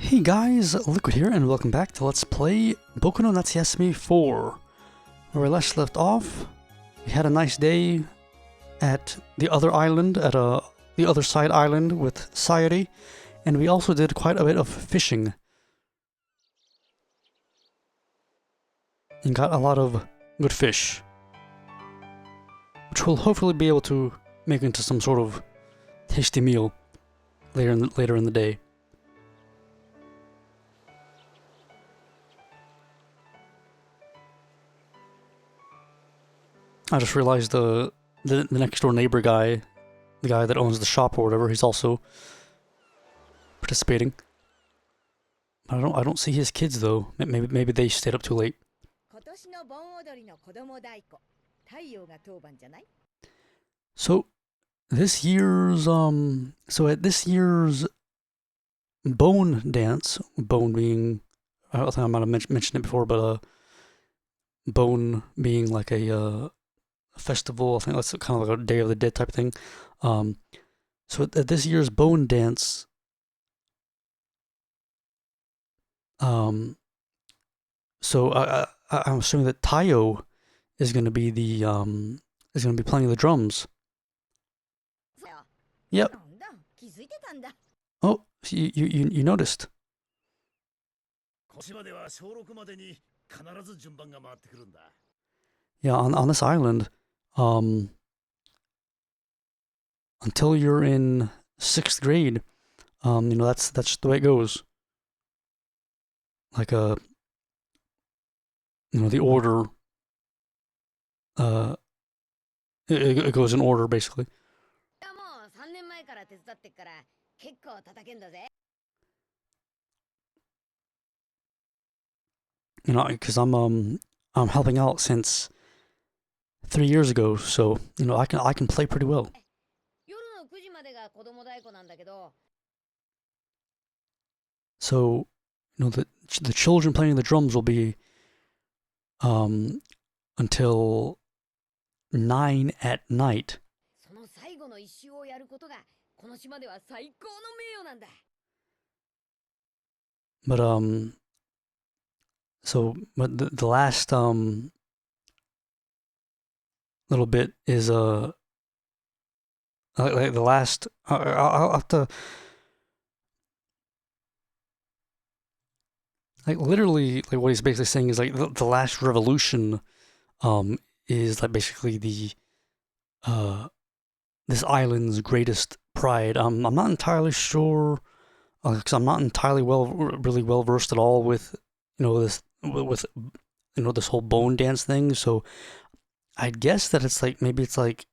Hey guys, Liquid here, and welcome back to Let's Play Boku no Natsuyasumi 4. Where we last left off, we had a nice day at the other island, at the other side island with Sayori, and we also did quite a bit of fishing. And got a lot of good fish, which we'll hopefully be able to make into some sort of tasty meal later in the day. I just realized the next door neighbor guy, the guy that owns the shop or whatever, he's also participating. I don't see his kids though. Maybe they stayed up too late. So this year's so at this year's bone dance, bone being, I don't think I might have mentioned it before, but bone being like a festival. I think that's kind of like a Day of the Dead type of thing. So at this year's bone dance, so I'm assuming that Tayo is going to be playing the drums. Yep. Oh, you noticed. Yeah, on this island, until you're in 6th grade, that's just the way it goes. Like the order, it goes in order basically. Because I'm helping out since 3 years ago, so I can play pretty well. So the children playing the drums will be until 9 at night. But but the last little bit is like the last, I'll have to, like, literally, like, what he's basically saying is like the last revolution is like basically the this island's greatest pride. I'm not entirely sure, because I'm not entirely really well versed at all with this this whole bone dance thing. So I'd guess that it's like, maybe it's like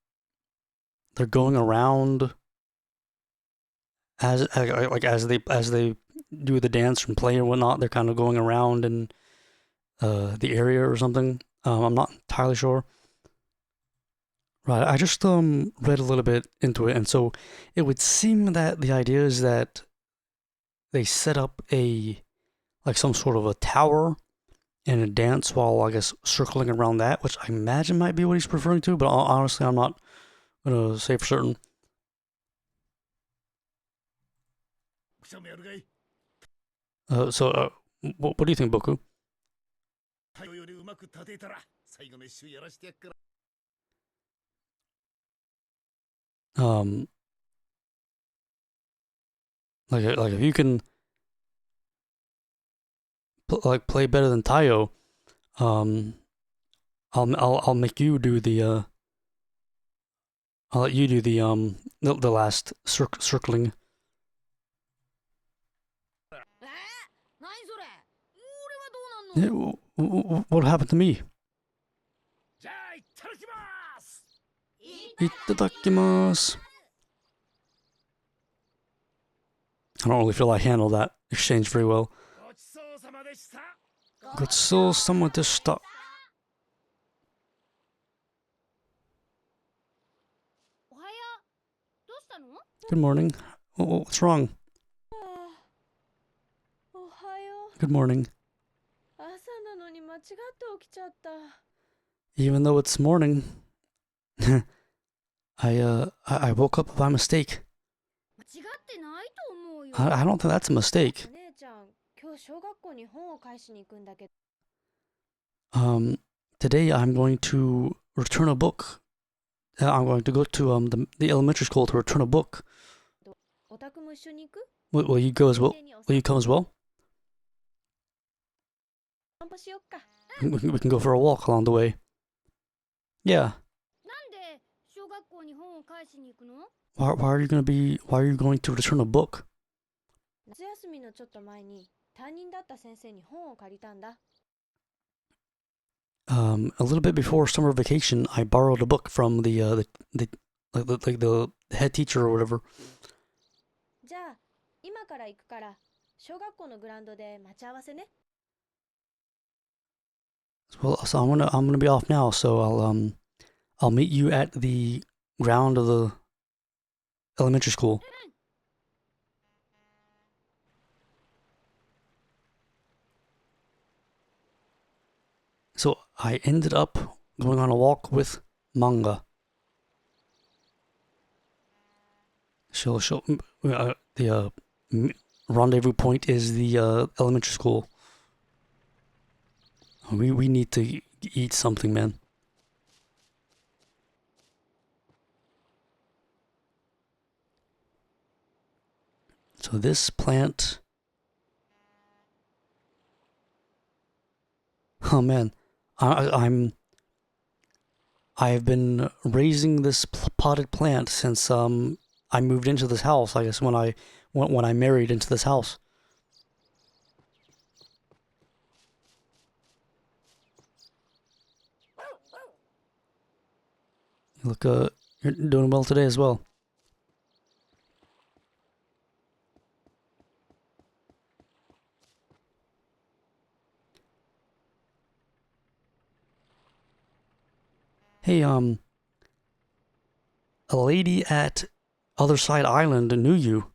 they're going around as they do the dance and play or whatnot. They're kind of going around in the area or something. I'm not entirely sure. Right, I just read a little bit into it, and so it would seem that the idea is that they set up some sort of a tower and a dance while, I guess, circling around that, which I imagine might be what he's referring to, but honestly, I'm not gonna say for certain. What do you think, Boku? Like if you can play better than Tayo, I'll make you do the I'll let you do the last circling. Yeah, what happened to me? Itadakimasu. I don't really feel I handled that exchange very well. Gotsou-sama deshita. Good morning. What's wrong? Good morning. Even though it's morning, I woke up by mistake. I don't think that's a mistake. Today I'm going to return a book. I'm going to go to the elementary school to return a book. Will you go as well? Will you come as well? We can go for a walk along the way. Yeah. Why are you going to return a book? A little bit before summer vacation, I borrowed a book from the head teacher or whatever. Well, so I'm gonna be off now, so I'll meet you at the ground of the elementary school. So I ended up going on a walk with Manga. The rendezvous point is the elementary school. We need to eat something, man. So this plant. Oh man, I've been raising this potted plant since I moved into this house. I guess when I married into this house. Look, you're doing well today as well. Hey, a lady at Other Side Island knew you.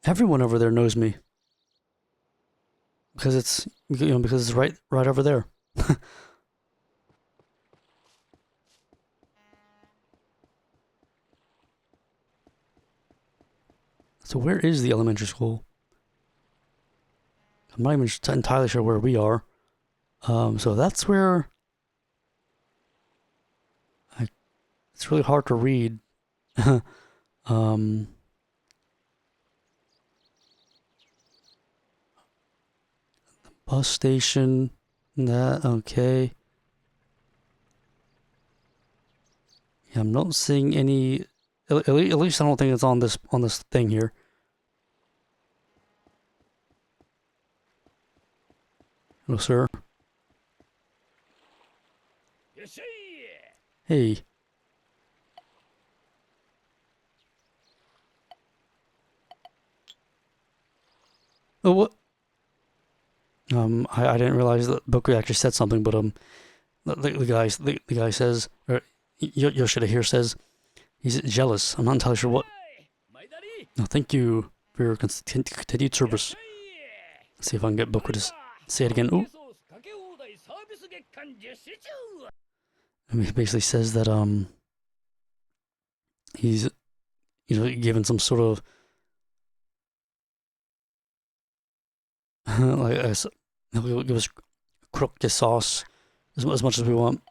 Everyone over there knows me. Because it's right over there. So where is the elementary school? I'm not even entirely sure where we are. So that's where it's really hard to read. Bus station. That okay. Yeah, I'm not seeing any. At least I don't think it's on this thing here. Hello, sir. Hey. Oh, what? I didn't realize that Boku actually said something, but the guy says, or Yoshida here says, he's jealous. I'm not entirely sure what. No, thank you for your continued service. Let's see if I can get Boku to say it again. Ooh. And he basically says that he's given some sort of like he'll give us croquette sauce as much as we want.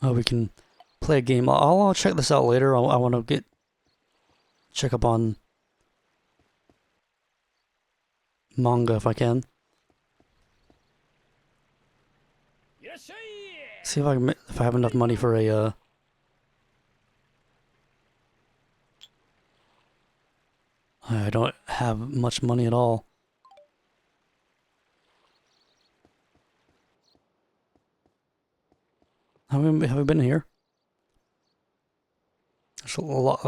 We can play a game. I'll check this out later. I want to check up on manga if I can. See if I have enough money for a. I don't have much money at all. Have we been here? There's a lot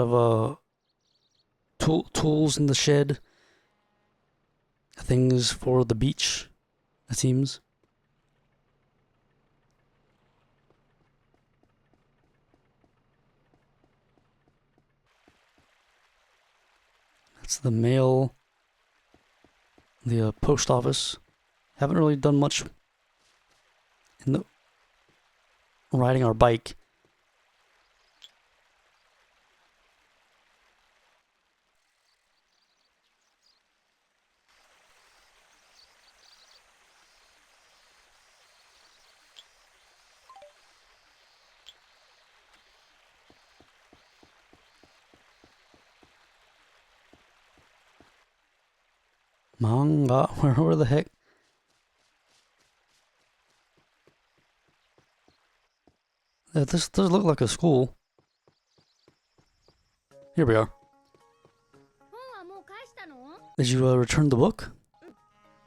of tools in the shed. Things for the beach, it seems. That's the mail. The post office. Haven't really done much in the riding our bike. Manga, where the heck? This does look like a school. Here we are. Did you return the book?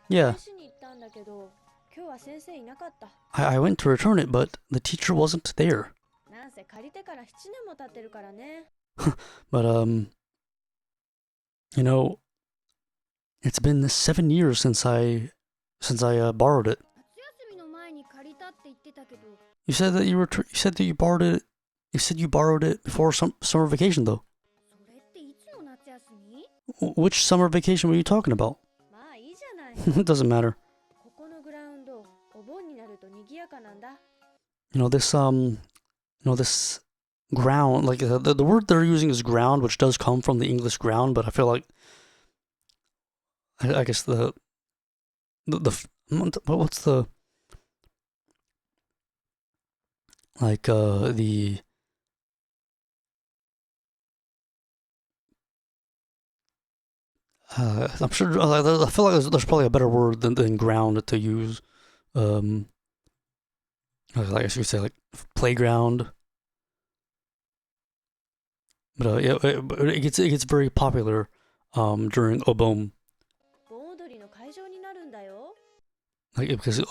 Yeah. I went to return it, but the teacher wasn't there. But you know, it's been 7 years since I borrowed it. You said that you said that you borrowed it. You said you borrowed it before summer vacation, though. Which summer vacation were you talking about? It doesn't matter. This ground, like the word they're using is ground, which does come from the English ground, but I feel like I guess what's the like the I'm sure I feel like there's probably a better word than ground to use. I guess you could say like playground. But yeah, it gets very popular during Obon. Like because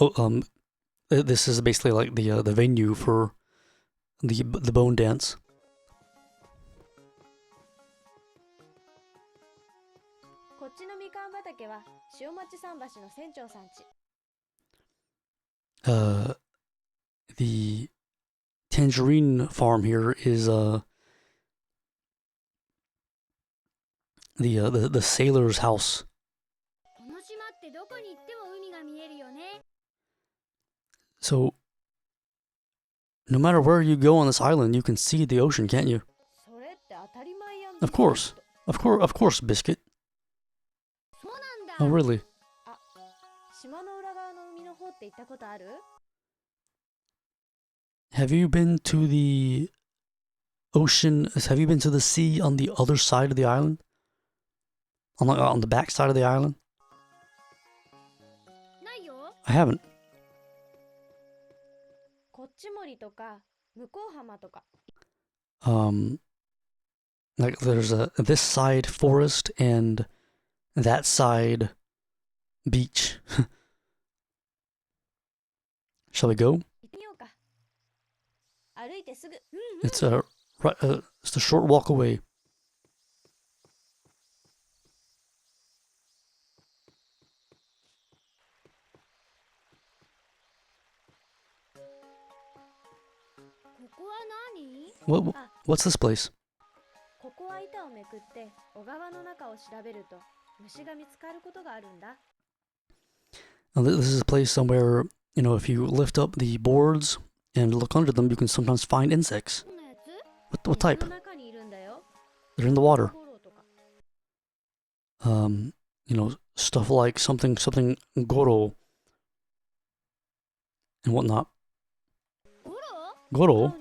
this is basically like the venue for the bone dance. The tangerine farm here is the sailor's house. So no matter where you go on this island, you can see the ocean, can't you? Of course, Biscuit. Oh, really? Have you been to the ocean? Have you been to the sea on the other side of the island? On the back side of the island? I haven't. Like there's this side forest and that side beach. Shall we go? It's a short walk away. What's this place? Now, this is a place somewhere, if you lift up the boards and look under them, you can sometimes find insects. What type? They're in the water. Stuff like something goro and whatnot. Goro?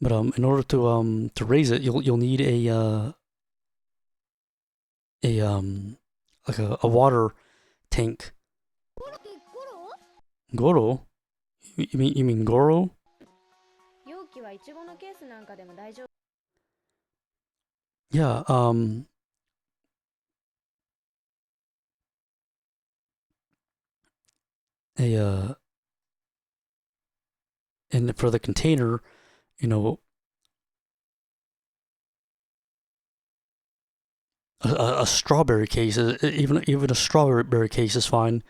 But in order to raise it, you'll need a water tank. Goro? You mean Goro? Yeah, and for the container, a strawberry case, even a strawberry case is fine.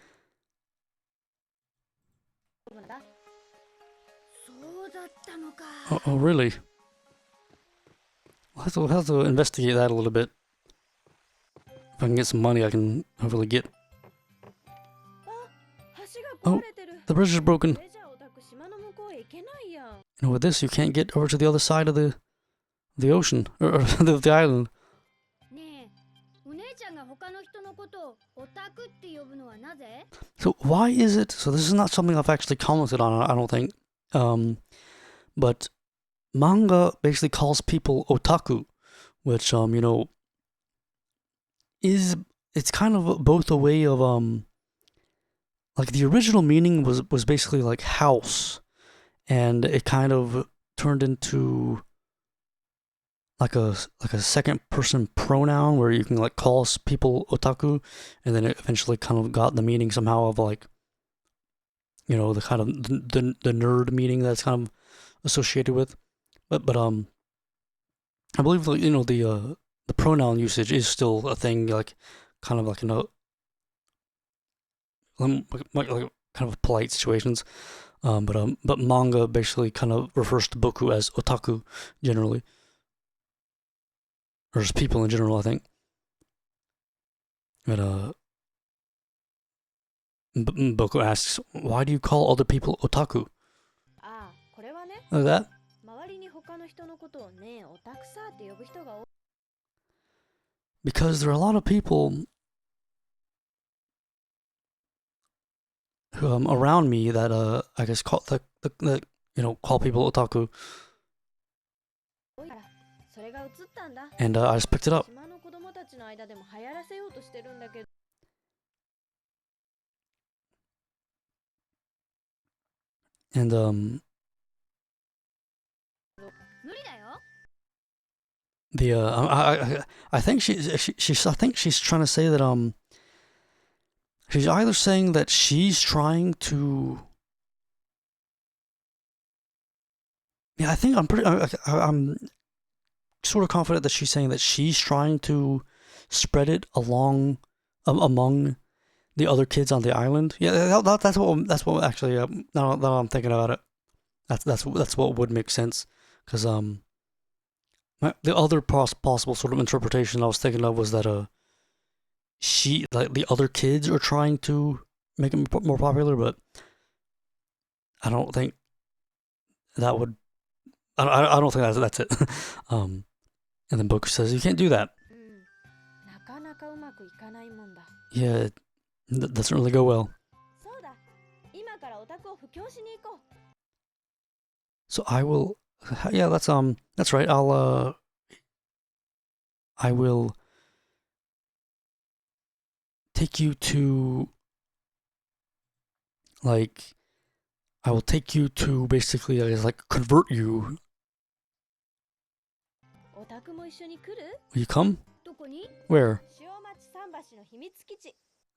Oh, really? We'll have to investigate that a little bit. If I can get some money, I can hopefully get. Oh, the bridge is broken. And with this, you can't get over to the other side of the ocean or the island. So why is it? So this is not something I've actually commented on. I don't think. But manga basically calls people otaku, which is it's kind of both a way of like the original meaning was basically like house, and it kind of turned into like a second person pronoun where you can like call people otaku, and then it eventually kind of got the meaning somehow of like the kind of the nerd meaning that's kind of associated with, but I believe the pronoun usage is still a thing, like kind of like like kind of polite situations. But manga basically kind of refers to boku as otaku generally, or just people in general, I think. But Boku asks, why do you call other people otaku? Like that? Because there are a lot of people who around me that I guess call call people otaku, and I just picked it up. And the I think she's I think she's trying to say that she's either saying that she's trying to, I think I'm sort of confident that she's saying that she's trying to spread it among the other kids on the island. Yeah, that's what actually. Now that I'm thinking about it, that's what would make sense. Because the other possible sort of interpretation I was thinking of was that she, like, the other kids are trying to make it more popular, but I don't think that would. I don't think that's it. And then Boku says you can't do that. Yeah, that doesn't really go well. So I will. Yeah, that's right. I will take you to, like, I will take you to basically, I guess, like, convert you. Will you come? Where?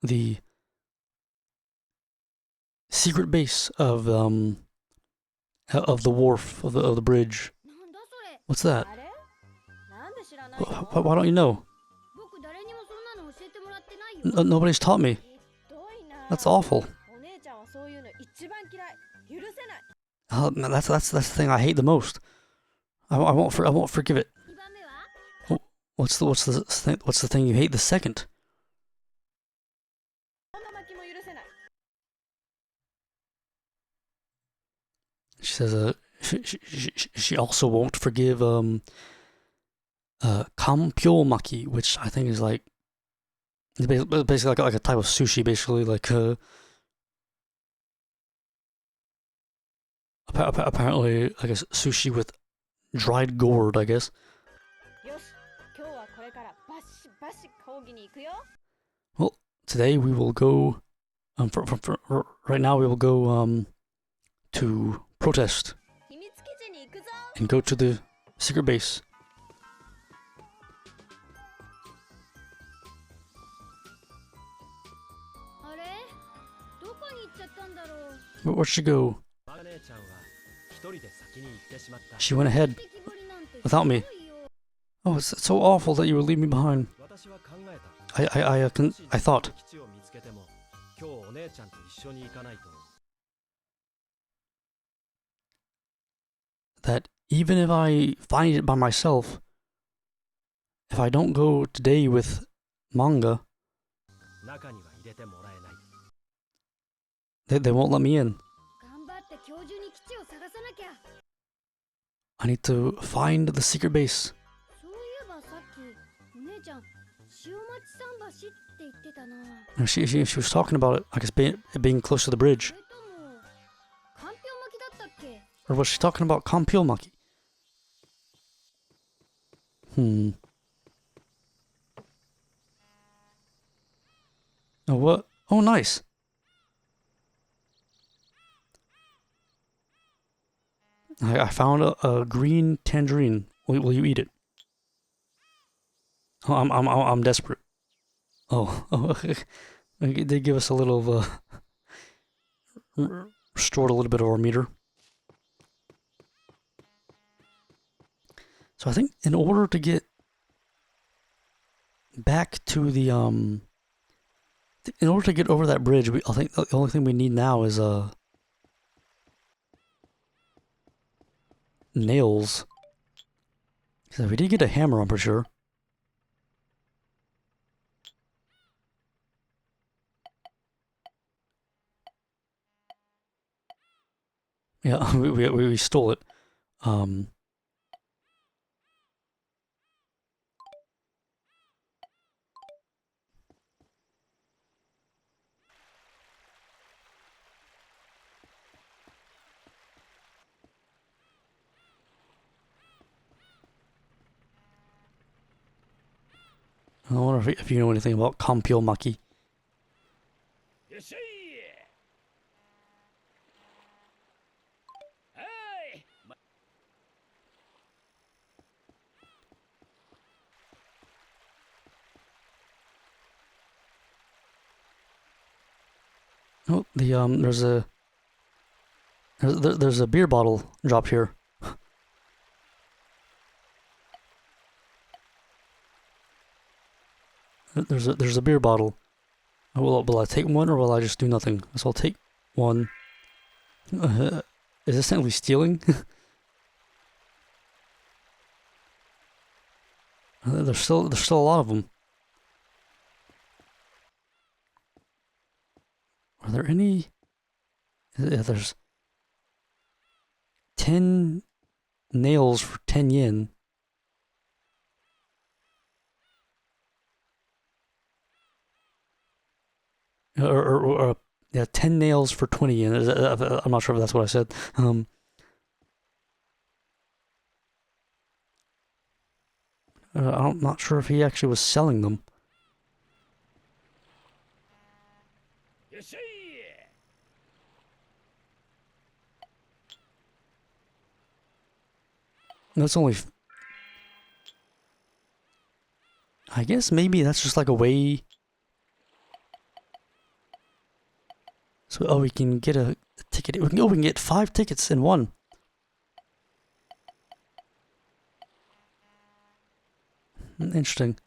The secret base of the wharf of the bridge. What's that? Why don't you know? Nobody's taught me. That's awful. That's the thing I hate the most. I won't forgive it. What's the thing you hate the second? She says she also won't forgive kampyo maki, which I think is like basically like a type of sushi, basically like apparently I guess sushi with dried gourd, I guess. Well, today we will go for right now we will go to protest and go to the secret base. Where'd she go? She went ahead without me. Oh, it's so awful that you would leave me behind. I thought that even if I find it by myself, if I don't go today with Manga, They won't let me in. I need to find the secret base. She was talking about it, I guess, being close to the bridge. Or was she talking about Kampiomaki? Oh, what? Oh, nice. I found a green tangerine. Will you eat it? Oh, I'm desperate. Oh, they give us a little restored a little bit of our meter. So I think in order to get back to the in order to get over that bridge, I think the only thing we need now is nails. So we did get a hammer, I'm pretty sure. Yeah, we stole it. I wonder if you know anything about Kampiomaki. Oh, there's a beer bottle dropped here. There's a beer bottle. Will I take one or will I just do nothing? So I'll take one. Is this technically stealing? There's still a lot of them. Are there any? Yeah, there's 10 nails for 10 yen. Or yeah, 10 nails for 20 yen. I'm not sure if that's what I said. I'm not sure if he actually was selling them. That's only. I guess maybe that's just like a way. So we can get a ticket. We can get 5 tickets in one. Interesting.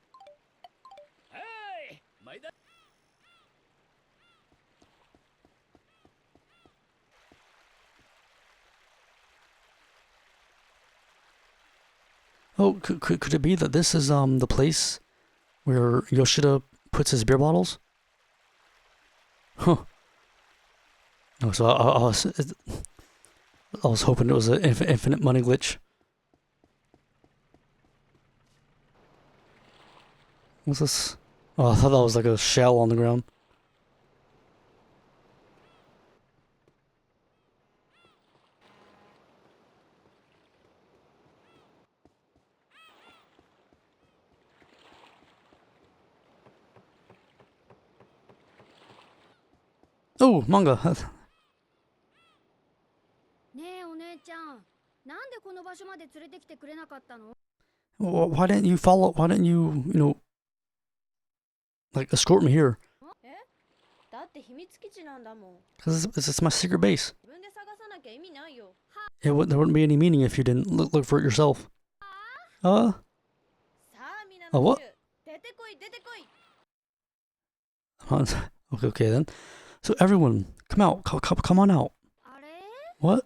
Oh, could it be that this is the place where Yoshida puts his beer bottles? Huh. Oh, so I was hoping it was an infinite money glitch. What's this? Oh, I thought that was like a shell on the ground. Oh, manga. Why didn't you follow? Why didn't you, like escort me here? Because it's my secret base. There wouldn't be any meaning if you didn't look for it yourself. Oh, what? Okay then. So everyone, come out. Come on out. What?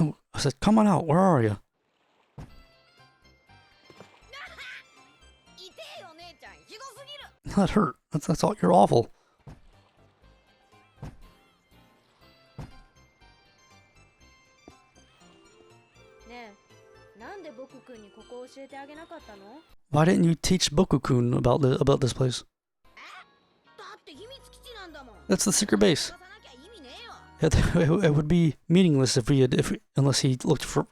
Oh, I said, come on out. Where are you? That hurt. That's all. You're awful. Why didn't you teach Boku-kun about this place? That's the secret base. It would be meaningless unless he looked for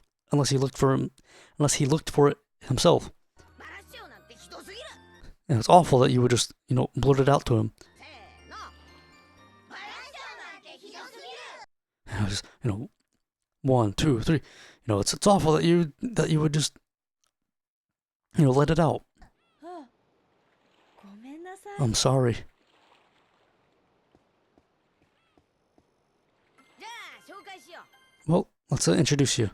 it himself. And it's awful that you would just, blurt it out to him. And just, 1, 2, 3. It's awful that you would just, let it out. I'm sorry. Well, let's introduce you.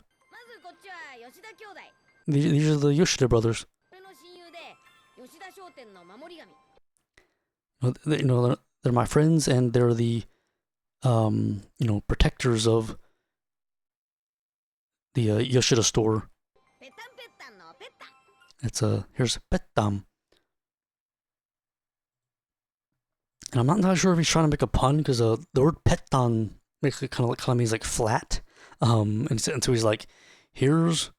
These are the Yoshida brothers. They're my friends, and they're the, protectors of the Yoshida store. It's here's Pettam. And I'm not entirely sure if he's trying to make a pun, because the word Pettan basically kind of means like flat. And so he's like, here's,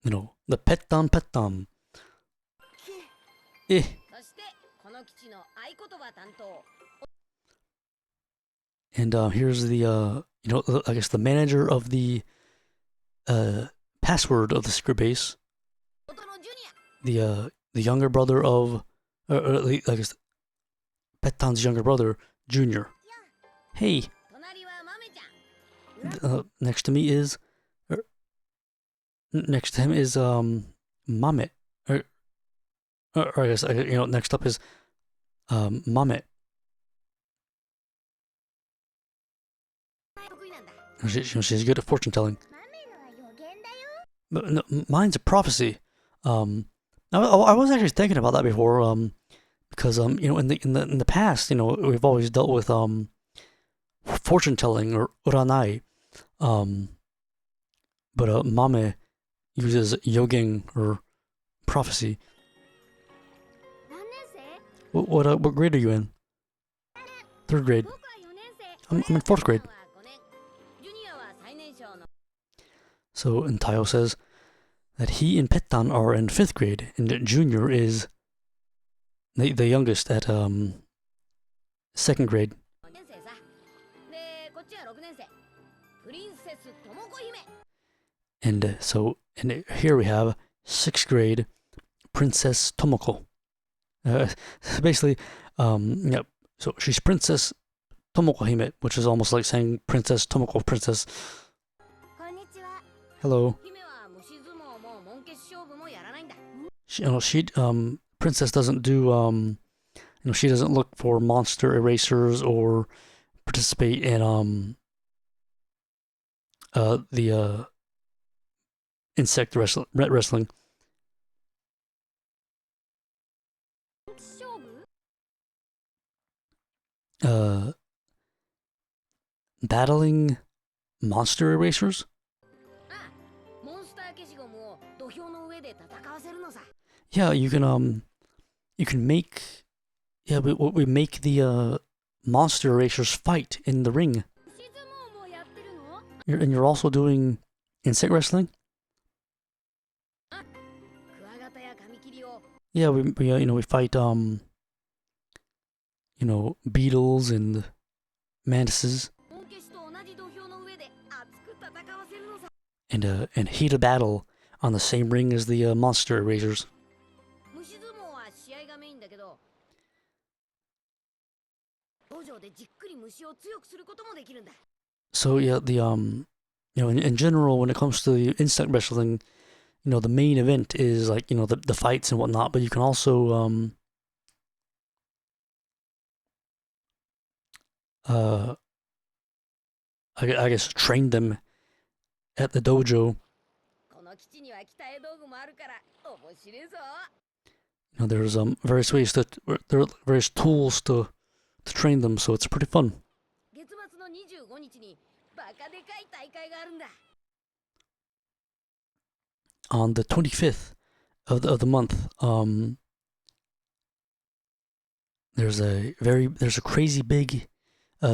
the Pettam. Eh. And here's the, I guess the manager of the password of the secret base. The younger brother of, I guess, Pettan's younger brother, Junior. Hey. Next to me is, next to him is Mame. Or I guess next up is Mame. She's good at fortune telling. But no, mine's a prophecy. I was actually thinking about that before. Because in the past, we've always dealt with fortune telling or uranai. But Mame uses yogeng or prophecy. What grade are you in? 3rd grade. I'm in 4th grade. So, and Tayo says that he and Pettan are in 5th grade, and Junior is the youngest at 2nd grade. And here we have 6th grade Princess Tomoko. Basically, so she's Princess Tomoko Hime, which is almost like saying Princess Tomoko Princess. Hello. Princess doesn't do she doesn't look for monster erasers or participate in the insect wrestling. Battling monster erasers? Yeah, you can make, we make the monster erasers fight in the ring. And you're also doing insect wrestling? Yeah, we fight beetles and mantises. And heat a battle on the same ring as the monster erasers. So yeah, the in general, when it comes to the insect wrestling, the main event is like the fights and whatnot, but you can also I guess train them at the dojo. There's there are various tools to train them, so it's pretty fun. On the 25th of the month, there's a crazy big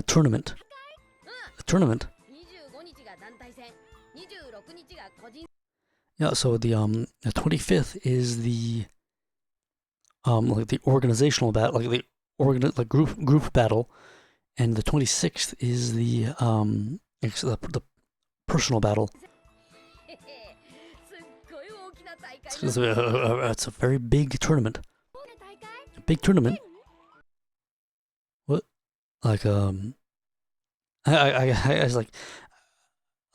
tournament. A tournament. Yeah, so the 25th is the like the organizational battle, like the group battle, and the 26th is the personal battle. It's a very big tournament. A big tournament. What? Like I was like,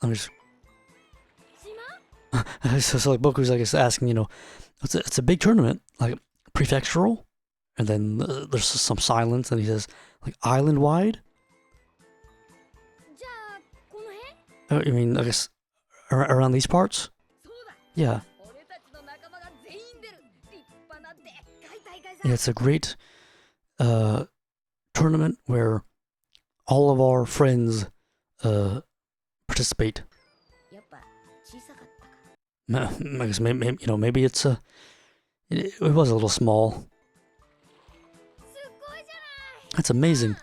let me just. So like Boku's like asking, it's a big tournament, like prefectural, and then there's some silence, and he says like island wide. You mean I guess around these parts? Yeah. Yeah, it's a great tournament where all of our friends participate. I guess maybe it's it was a little small. That's amazing.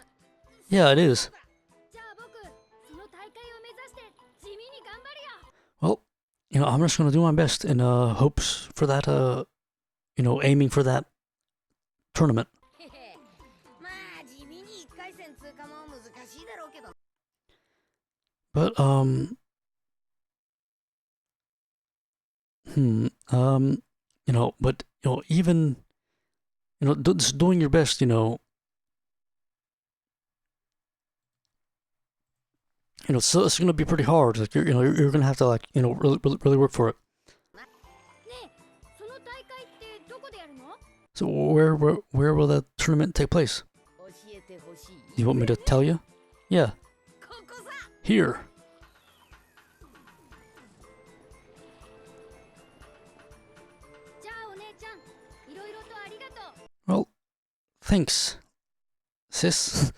Yeah, it is. Well, I'm just gonna do my best in hopes for that. Aiming for that tournament. But but even just doing your best, so it's gonna be pretty hard. Like you're gonna have to like really work for it. So where will that tournament take place? You want me to tell you? Yeah. Here. Well, thanks, sis,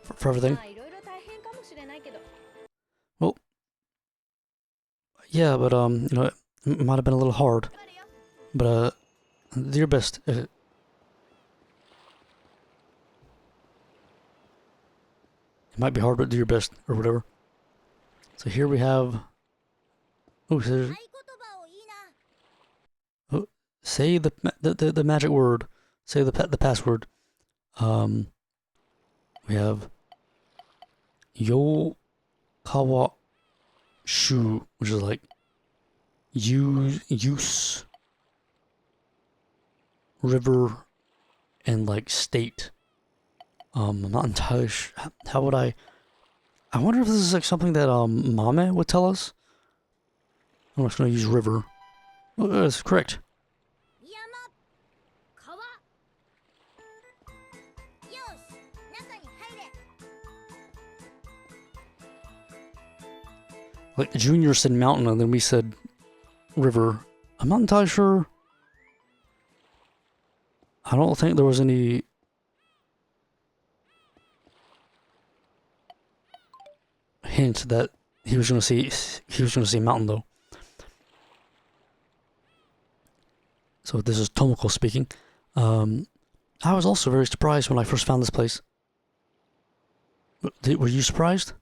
for everything. Well, yeah, but it might have been a little hard. But do your best. It might be hard, but do your best or whatever. So here we have. Oh, say the magic word. Say the password. We have Yo Kawa Shu, which is like use river and like state. I'm not entirely sure. How would I wonder if this is like something that Mame would tell us. I'm just gonna use river. Oh, that's correct. Like Junior said mountain, and then we said river. I'm not entirely sure. I don't think there was any hint that he was gonna see mountain though. So this is Tomoko speaking. I was also very surprised when I first found this place. Were you surprised?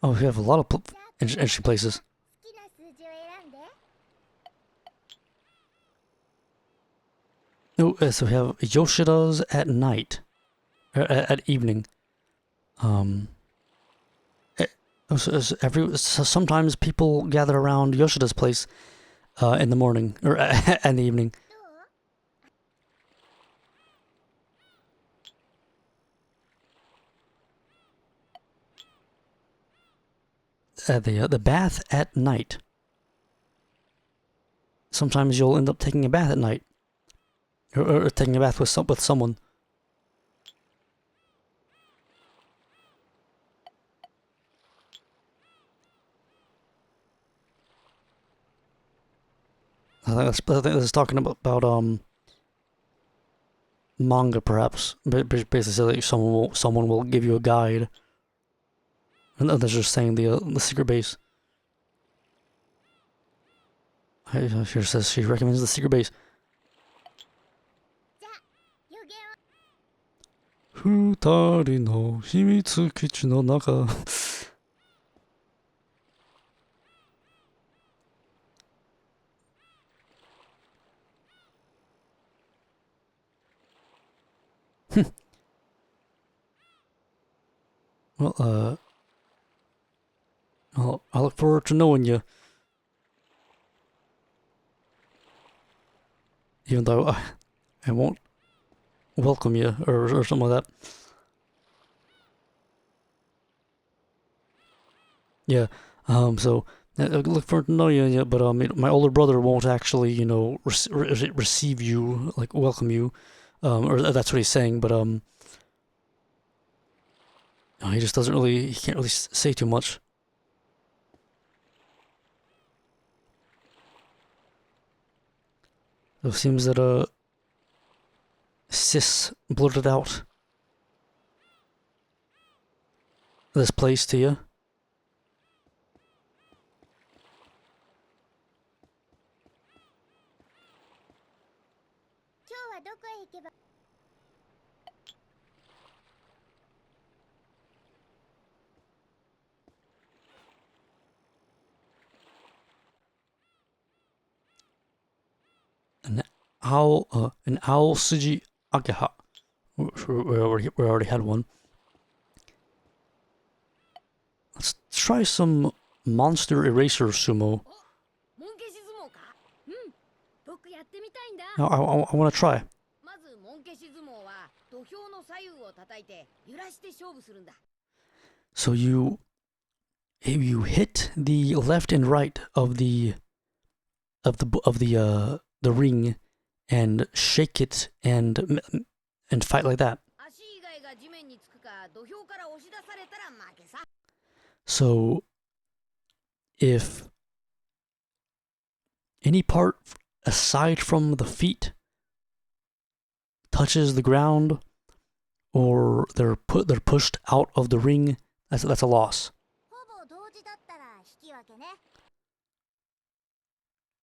Oh, we have a lot of interesting places. Oh, so we have Yoshida's at night, at evening. Sometimes people gather around Yoshida's place in the morning or in the evening. The bath at night. Sometimes you'll end up taking a bath at night, or taking a bath with someone. I think this is talking about manga, perhaps. Basically, say that someone will give you a guide, and others are saying the secret base. Here says she recommends the secret base. Futari no himitsu kichi no naka. Well, I look forward to knowing you. Even though I won't welcome you or something like that. Yeah. So I look forward to knowing you, but my older brother won't actually, receive you, like welcome you, or that's what he's saying. But he just doesn't really, he can't really say too much. So it seems that Sis blurted out this place to you. An owl suji ageha. We already had one. Let's try some monster eraser sumo. No, I want to try. So you hit the left and right of the ring and shake it and fight like that. So if any part aside from the feet touches the ground or they're pushed out of the ring, that's a loss.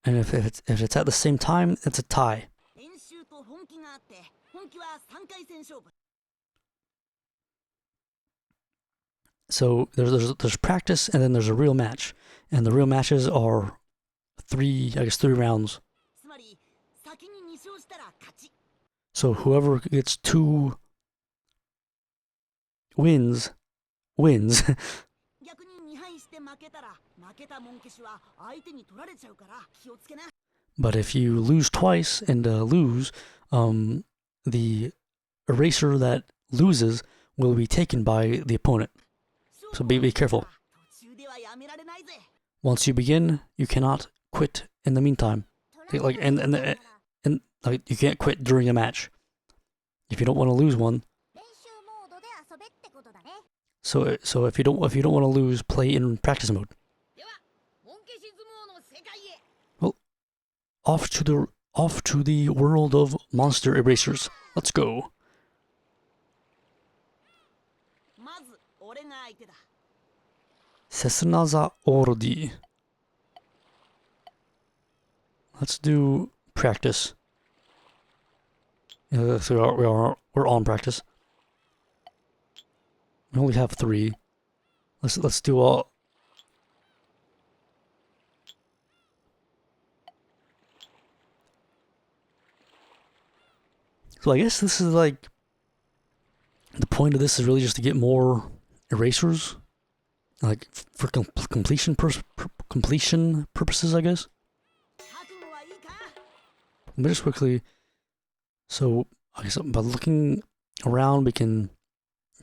And if it's at the same time, it's a tie. So there's practice and then there's a real match, and the real matches are three rounds. So whoever gets 2 wins. But if you lose twice and lose, the eraser that loses will be taken by the opponent. So be careful. Once you begin, you cannot quit in the meantime. Like and like you can't quit during a match if you don't want to lose one. So if you don't want to lose, play in practice mode. Well, off to the world of monster erasers. Let's go. Sesunaza Ordi. Let's do practice. So we're on practice. We only have 3. Let's do all. So I guess this is like the point of this is really just to get more erasers, like for completion purposes, I guess. Let me just quickly. So I guess by looking around, we can.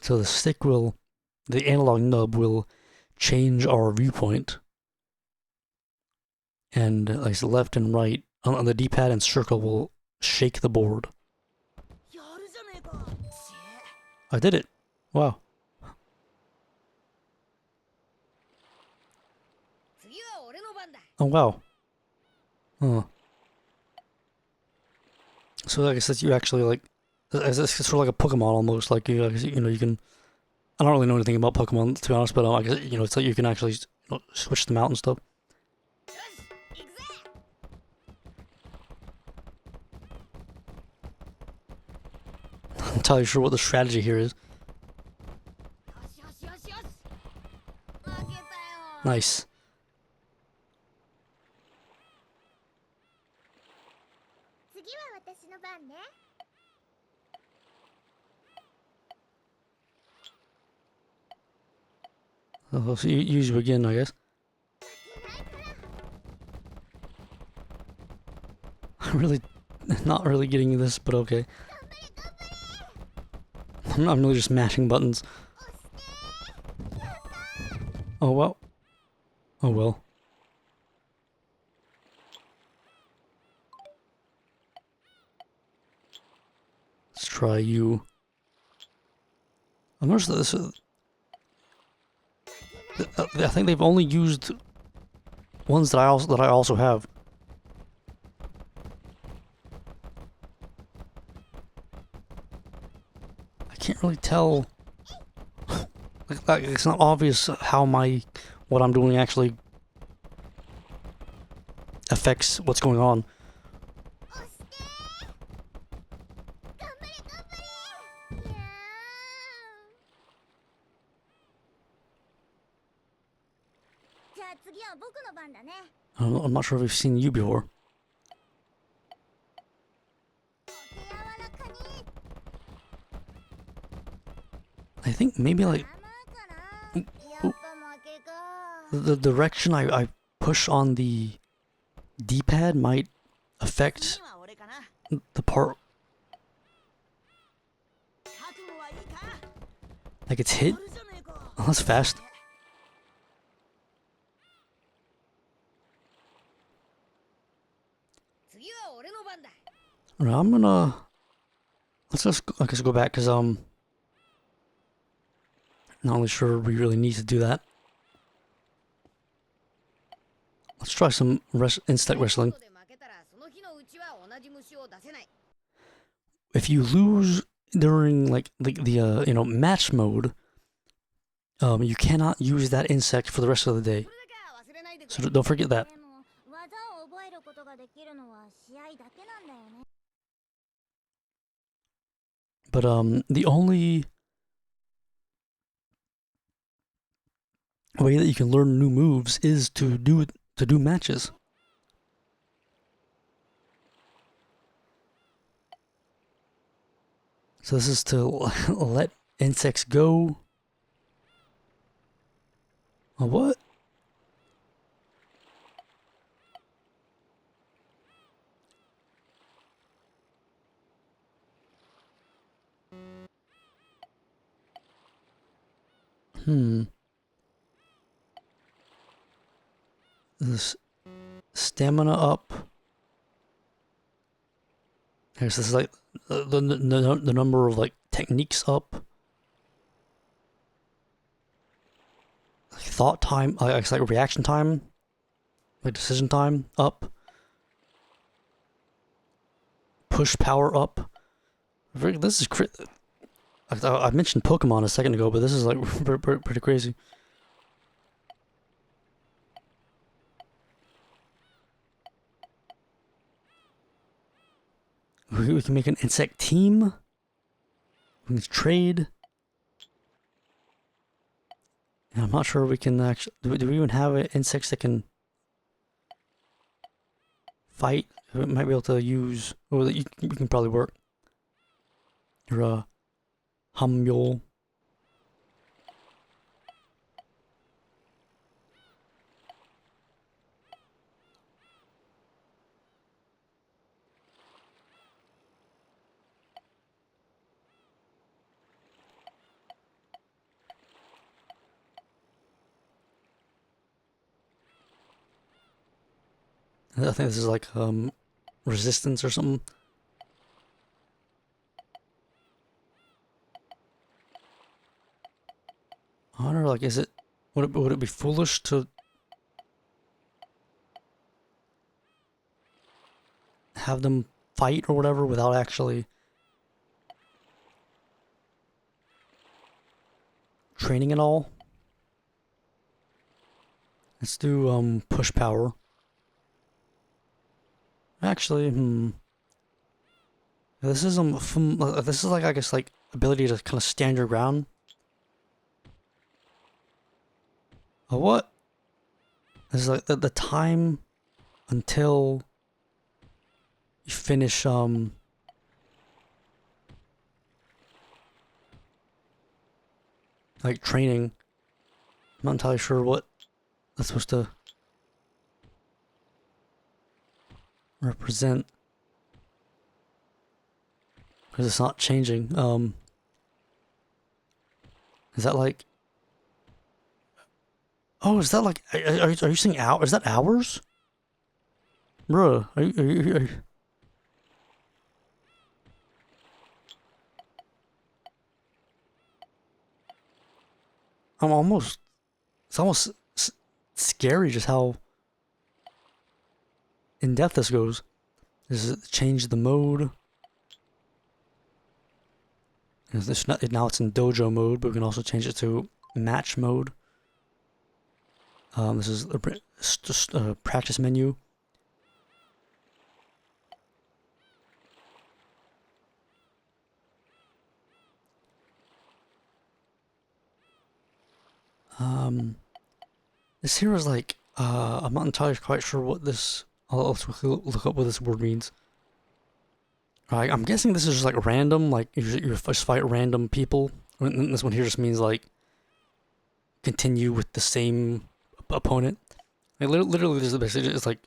So the analog nub will change our viewpoint, and like the left and right on the D-pad and circle will shake the board. I did it! Wow. Oh wow. Huh. So I guess that you actually like, it's sort of like a Pokemon almost. Like you can. I don't really know anything about Pokemon to be honest, but I guess it's like you can actually switch them out and stuff. entirely sure what the strategy here is. Nice. Oh, so you use you again, I guess. I'm really not really getting this, but okay. I'm really just mashing buttons. Oh well. Oh well. Let's try you. I noticed that this. I think they've only used ones that I also have. I can't really tell. Like, it's not obvious how what I'm doing actually affects what's going on. I'm not sure if we've seen you before. I think maybe like the direction I push on the D-pad might affect the part. Like it's hit. Oh, that's fast. Alright, I'm gonna let's just I guess go back because not really sure we really need to do that. Let's try some insect wrestling. If you lose during like the you know match mode, you cannot use that insect for the rest of the day. So don't forget that. But the only way that you can learn new moves is to do matches. So this is to let insects go. Oh, what? This stamina up. Here's this like the number of like techniques up. Like thought time, like reaction time, like decision time up. Push power up. This is I mentioned Pokemon a second ago, but this is like pretty crazy. We can make an insect team. We can trade. And I'm not sure we can actually. Do we even have insects that can fight? We might be able to use. Oh, you can probably work. Your Humule. I think this is like resistance or something. I don't know, like, is it would it be foolish to have them fight or whatever without actually training at all? Let's do push power. Actually, this is like I guess like ability to kind of stand your ground. What? This is like the time until you finish like training. I'm not entirely sure what that's supposed to represent. Because it's not changing. Is that like... Oh, is that like... Are you saying hours? Is that hours? Bruh, are you... I'm almost... It's almost scary just how in depth this goes. Does it change the mode? Now it's in dojo mode, but we can also change it to match mode. This is just a practice menu. This here is like, I'm not entirely quite sure what this, I'll look up what this word means. I'm guessing this is just like random, like you just fight random people. And this one here just means like, continue with the same opponent. Like, literally this is basically just like,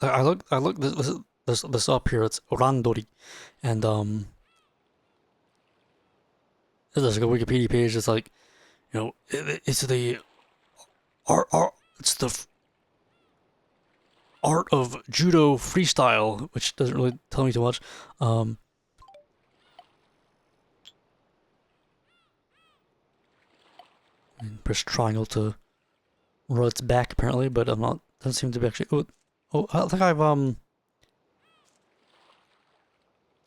I look this up here, it's Orandori. And there's like a Wikipedia page that's like, you know, it's the it's the art of judo freestyle, which doesn't really tell me too much. And press triangle to roll its back apparently, but I'm not. Doesn't seem to be actually. Oh, I think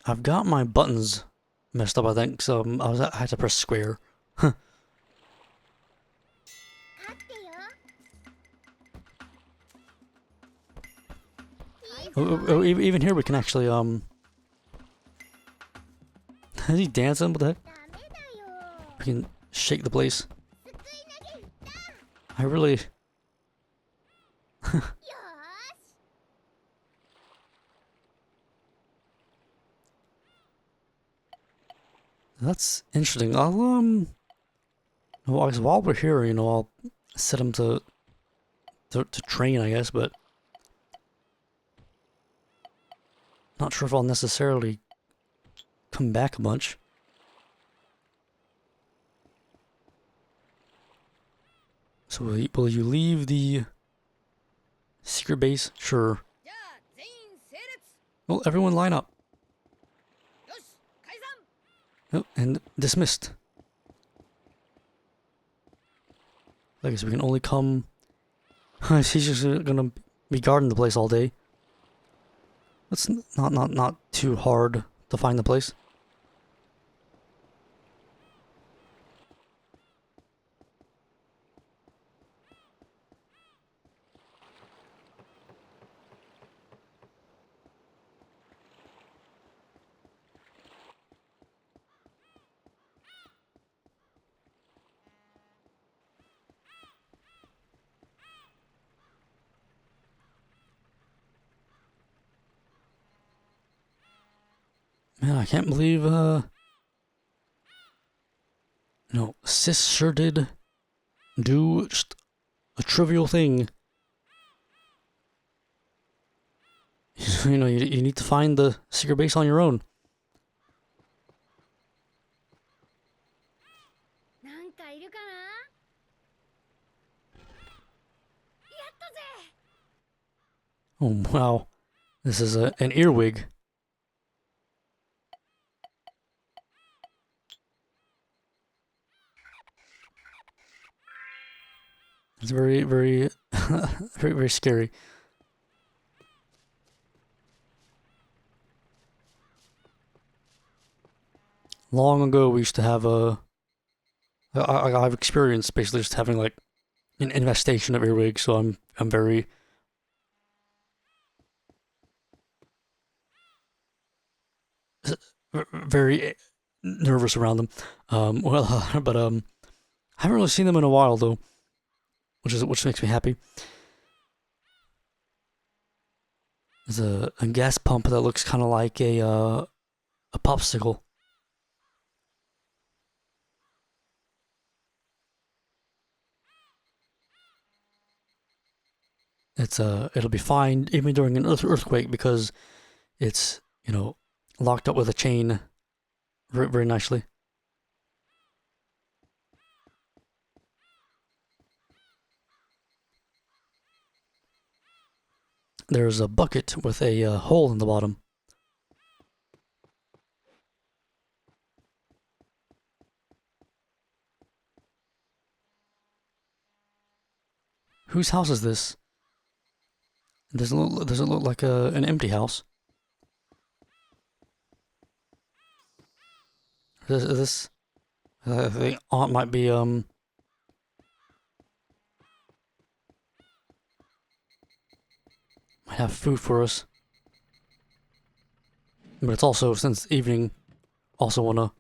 I've got my buttons messed up. I think so. I had to press square. Even here we can actually is he dancing? What the heck? We can shake the place. I really... That's interesting. I'll well, I guess while we're here, you know, I'll set him to train, I guess, but not sure if I'll necessarily come back a bunch. So will you leave the secret base? Sure. Well, everyone line up. Oh, and dismissed. I guess we can only come... He's just gonna be guarding the place all day. It's not too hard to find the place. Man, I can't believe, no, Sis sure did do just a trivial thing. You know, you need to find the secret base on your own. Oh, wow. This is an earwig. It's very, very, very, very scary. Long ago, we used to have I've experienced basically just having like an infestation of earwigs, so I'm very very nervous around them. But I haven't really seen them in a while though, which makes me happy. There's a gas pump that looks kind of like a popsicle. It'll be fine even during an earthquake because it's locked up with a chain very, very nicely. There's a bucket with a hole in the bottom. Whose house is this? Does it look like an empty house? Is this I think aunt might be might have food for us. But it's also, since evening, also wanna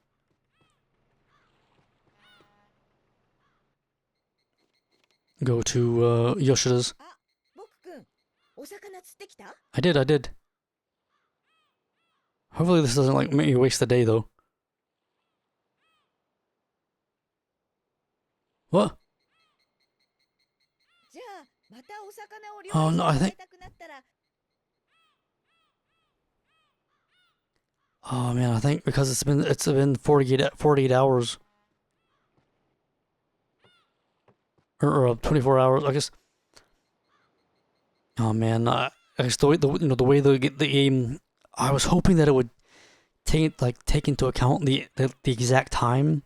go to Yoshida's. I did. Hopefully this doesn't like make me waste the day though. What? Oh no, I think. Oh man, I think because it's been 48 hours or 24 hours, I guess. Oh man, I guess the way the game, I was hoping that it would take into account the exact time.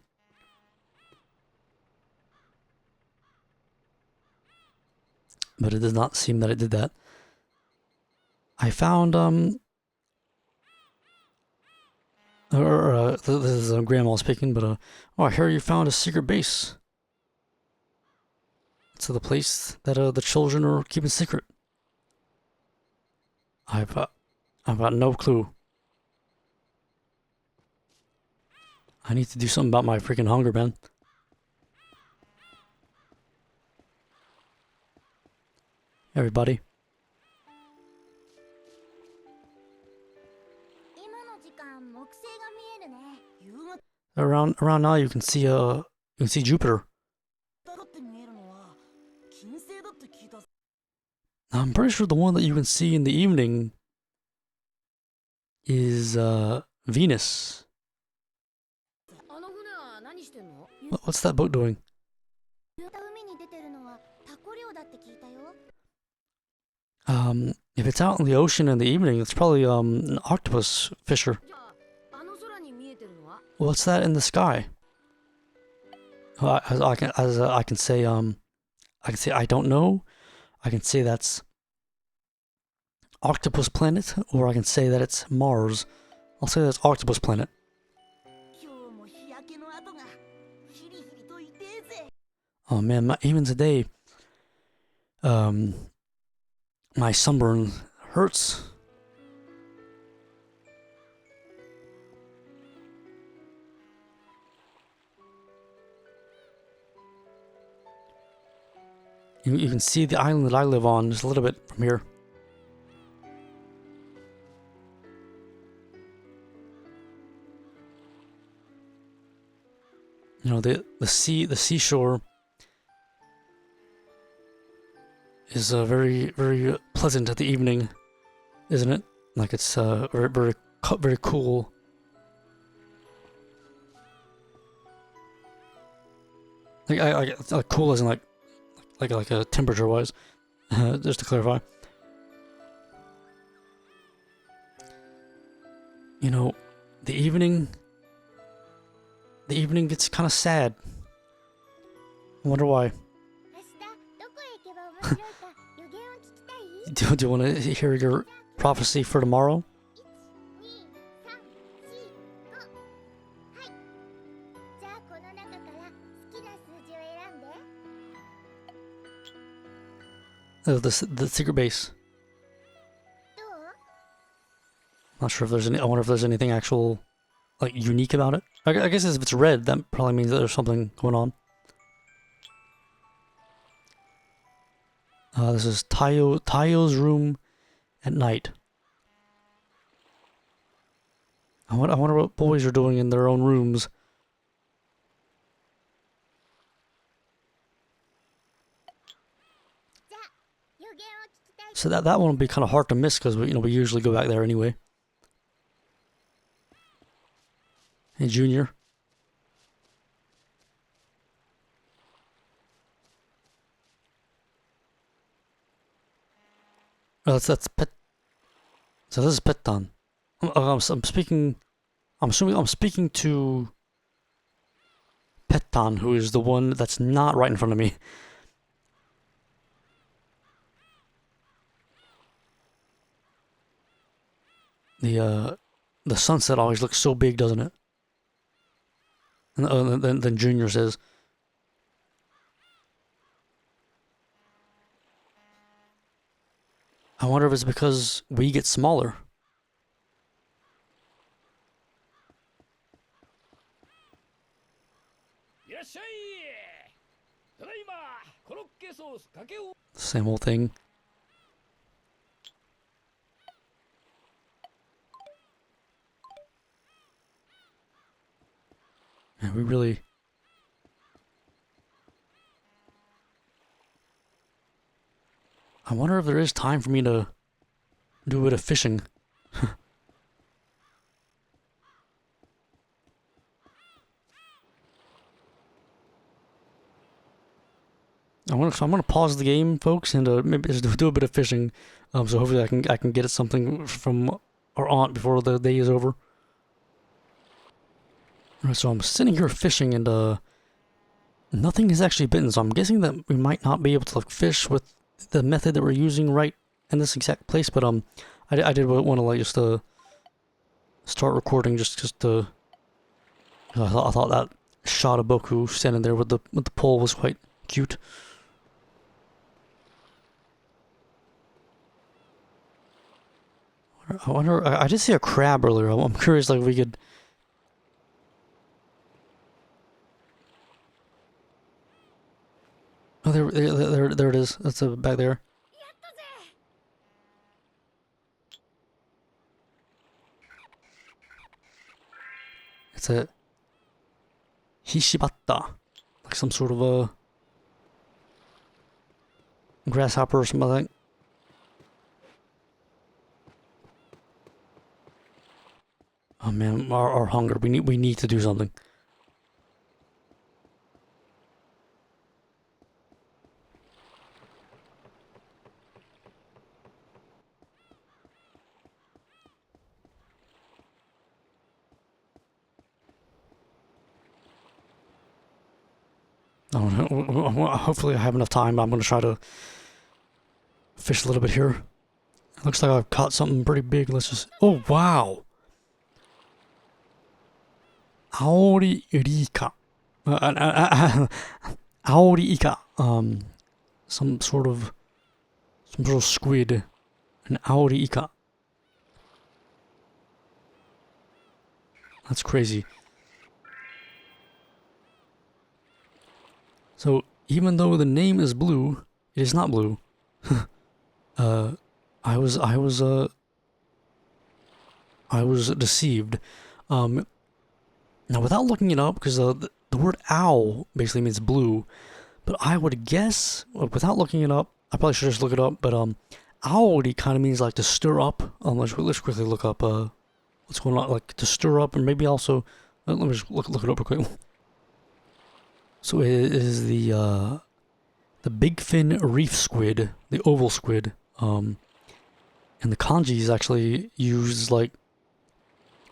But it does not seem that it did that. I found this is Grandma speaking, but oh, I hear you found a secret base. It's the place that the children are keeping secret. I've got no clue. I need to do something about my freaking hunger, man. Everybody. Around now, you can see Jupiter. I'm pretty sure the one that you can see in the evening is Venus. What's that boat doing? If it's out in the ocean in the evening, it's probably an octopus fisher. What's that in the sky? I can say I don't know. I can say that's Octopus Planet, or I can say that it's Mars. I'll say that's Octopus Planet. Oh man, even today, my sunburn hurts. You can see the island that I live on just a little bit from here. The seashore is very, very pleasant at the evening, isn't it? Like it's very, very, very cool. Like cool isn't like a temperature wise. Just to clarify. The evening gets kind of sad. I wonder why. Do you want to hear your prophecy for tomorrow? The secret base. Not sure if there's any. I wonder if there's anything actual like unique about it. I guess if it's red, that probably means that there's something going on. This is Tayo's room at night. I wonder what boys are doing in their own rooms. So that one will be kind of hard to miss because we usually go back there anyway. Hey, Junior. Oh, that's Pet. So this is Petan. I'm speaking. I'm assuming I'm speaking to Petan, who is the one that's not right in front of me. The sunset always looks so big, doesn't it? And then Junior says, I wonder if it's because we get smaller. Same old thing. Yeah, we really... I wonder if there is time for me to do a bit of fishing. I'm gonna pause the game, folks, and maybe just do a bit of fishing. So hopefully I can get something from our aunt before the day is over. Alright, so I'm sitting here fishing, and nothing has actually bitten. So I'm guessing that we might not be able to like fish with the method that we're using right in this exact place. But I did want to like just start recording just to. I thought that shot of Boku standing there with the pole was quite cute. I wonder. I did see a crab earlier. I'm curious, like, if we could. Oh, there it is. That's back there. It's a Hishibatta, like some sort of a grasshopper or something like that. Oh man, our hunger. We need to do something. Oh, hopefully I have enough time. I'm gonna try to fish a little bit here. It looks like I've caught something pretty big. Let's just. Oh wow! Aori Rika. Aori Ika. Some sort of squid. An Aori Ika. That's crazy. So even though the name is blue, it is not blue. I was deceived. Now without looking it up, because the word owl basically means blue, but I would guess without looking it up, I probably should just look it up. But aori kind of means like to stir up. Let's quickly look up what's going on, like to stir up, and maybe also let me just look it up real quick. So it is the big fin reef squid, the oval squid. And the kanji is actually used like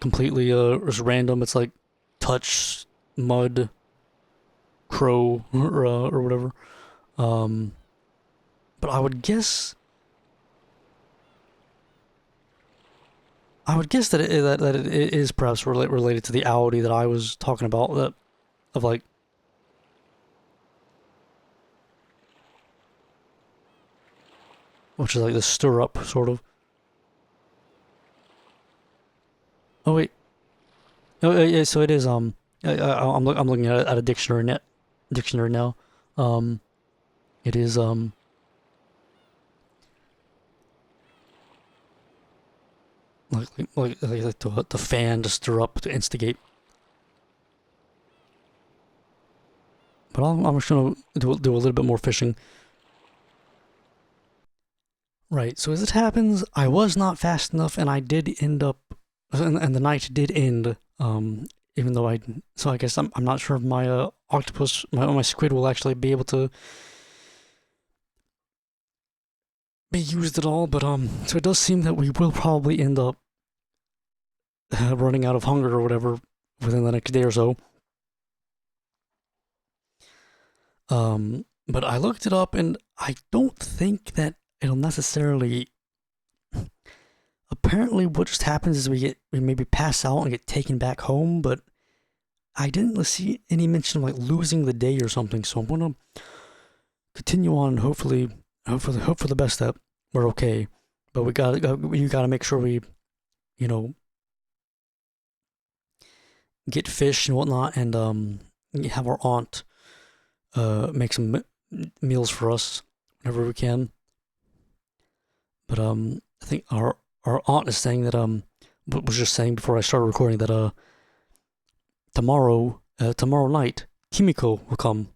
completely just random. It's like touch, mud, crow, or whatever. But I would guess that it is perhaps related to the Audi that I was talking about, that of like. Which is like the stir up, sort of. Oh wait. Yeah, so it is I'm looking at a dictionary now. Um, it is like the fan to stir up to instigate. But I'm just gonna do a little bit more fishing. Right. So as it happens, I was not fast enough, and I did end up, and the night did end. Even though so I guess I'm not sure if my octopus, my squid will actually be able to be used at all. But so it does seem that we will probably end up running out of hunger or whatever within the next day or so. But I looked it up, and I don't think that it'll necessarily. Apparently, what just happens is we maybe pass out and get taken back home, but I didn't see any mention of like losing the day or something. So I'm gonna continue on. And hopefully, hope for the best that we're okay. But you gotta make sure we, you know, get fish and whatnot, and have our aunt make some meals for us whenever we can. But I think our aunt is saying that was just saying before I started recording that tomorrow night Kimiko will come.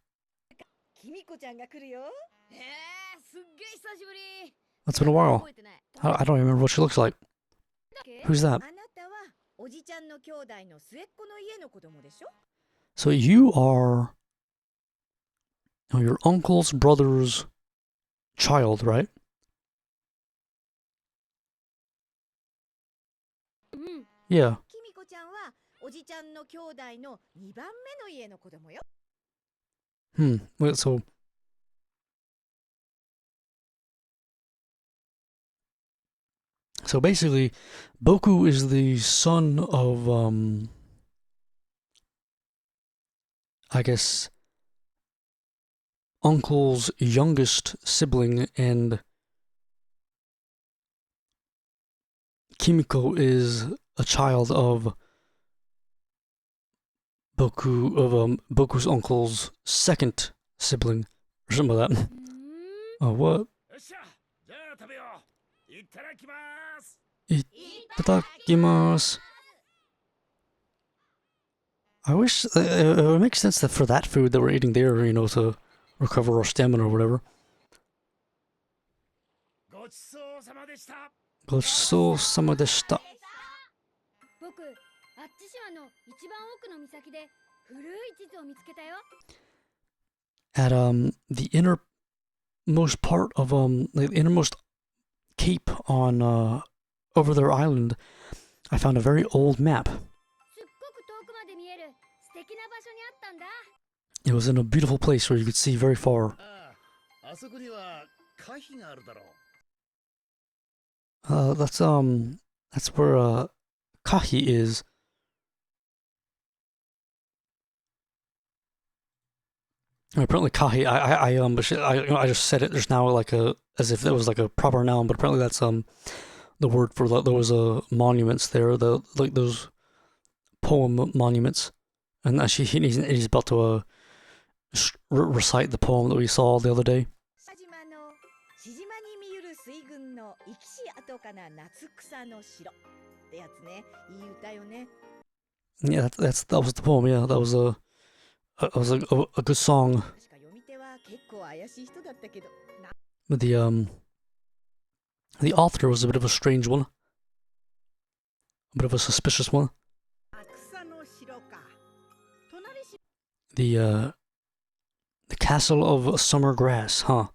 That's been a while. I don't remember what she looks like. Who's that? So you are your uncle's brother's child, right? Yeah. Wait, so basically, Boku is the son of I guess uncle's youngest sibling, and Kimiko is a child of Boku's uncle's second sibling or something like that. Oh, what? Itadakimasu. I wish it would make sense that for that food that we're eating there, you know, to recover our stamina or whatever. Gochusou-sama deshita. At the innermost part of the innermost cape on over their island, I found a very old map. It was in a beautiful place where you could see very far. That's where Kahi is. Apparently Kahi, I just said it just now like as if it was like a proper noun, but apparently that's the word for those monuments there, like those poem monuments, and actually he's about to recite the poem that we saw the other day. Yeah, that was the poem. Yeah, that was a good song. But the author was a bit of a strange one, a bit of a suspicious one. The castle of summer grass, huh?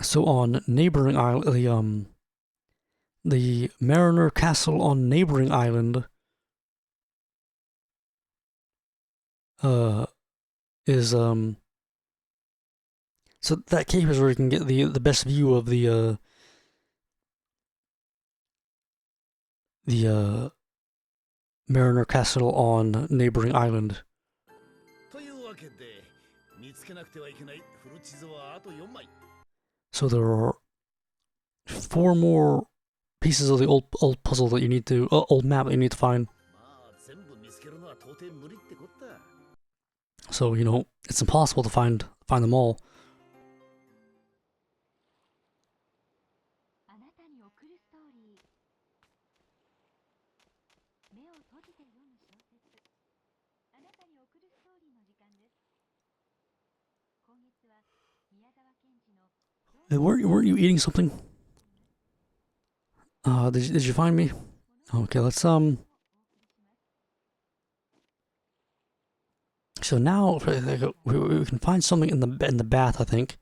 So on neighboring island, the Mariner Castle on neighboring island is so that cave is where you can get the best view of the Mariner Castle on neighboring island. So there are 4 more pieces of the old puzzle that you need to old map that you need to find. So you know it's impossible to find them all. Hey, weren't you eating something? Did you find me? Okay, let's So now we can find something in the bath, I think.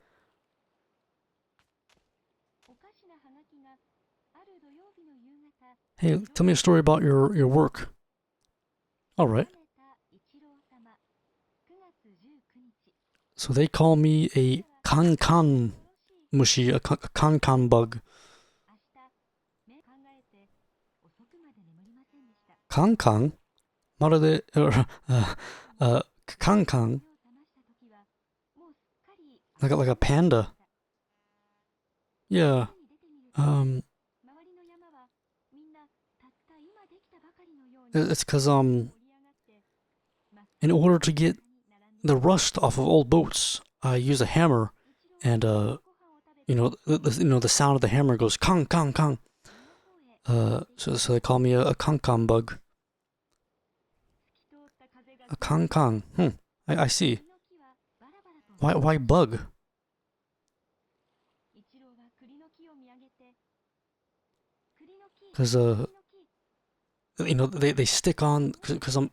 Hey, tell me a story about your work. All right. So they call me a kankan mushi, a kankan bug. Kankan? まるで kankan, like a panda. Yeah. It's because in order to get the rust off of old boats, I use a hammer, and the sound of the hammer goes kang kang kang. So they call me a kang bug. A kang. I see. Why bug? Because they stick on because I'm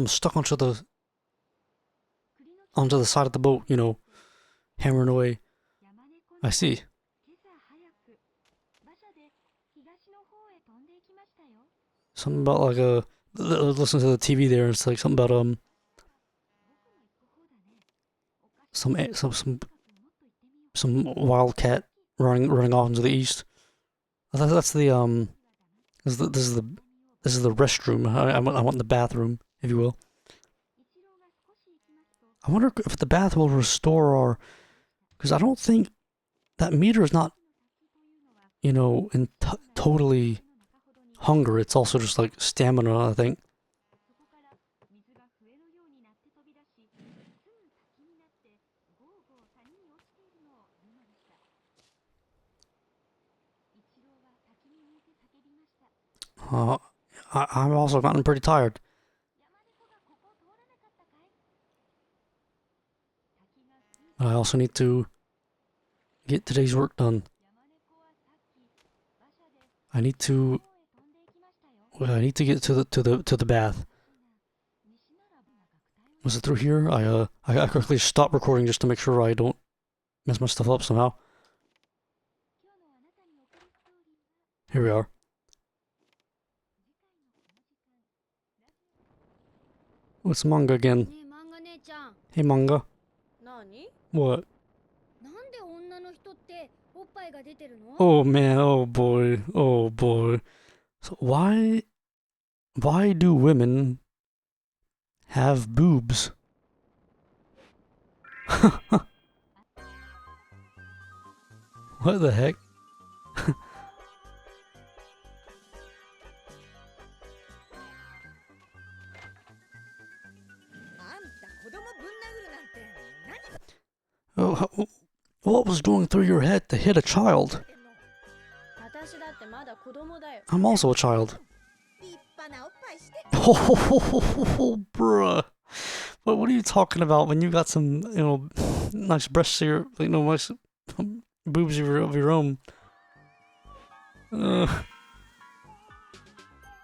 stuck onto the side of the boat, hammering away. I see. Something about like listen to the TV there. It's like something about some wildcat running off into the east. That's the This is the restroom. I want the bathroom, if you will. I wonder if the bath will restore our, because I don't think that meter is not, in totally hunger. It's also just like stamina, I think. I've also gotten pretty tired. I also need to get today's work done. I need to get to the bath. Was it through here? I quickly stopped recording just to make sure I don't mess my stuff up somehow. Here we are. What's manga again? Hey manga. What? Oh man, oh boy. So why do women have boobs? What the heck? Oh, what was going through your head to hit a child? I'm also a child. Oh, bruh. What are you talking about when you got some, nice breasts here, nice boobs of your own?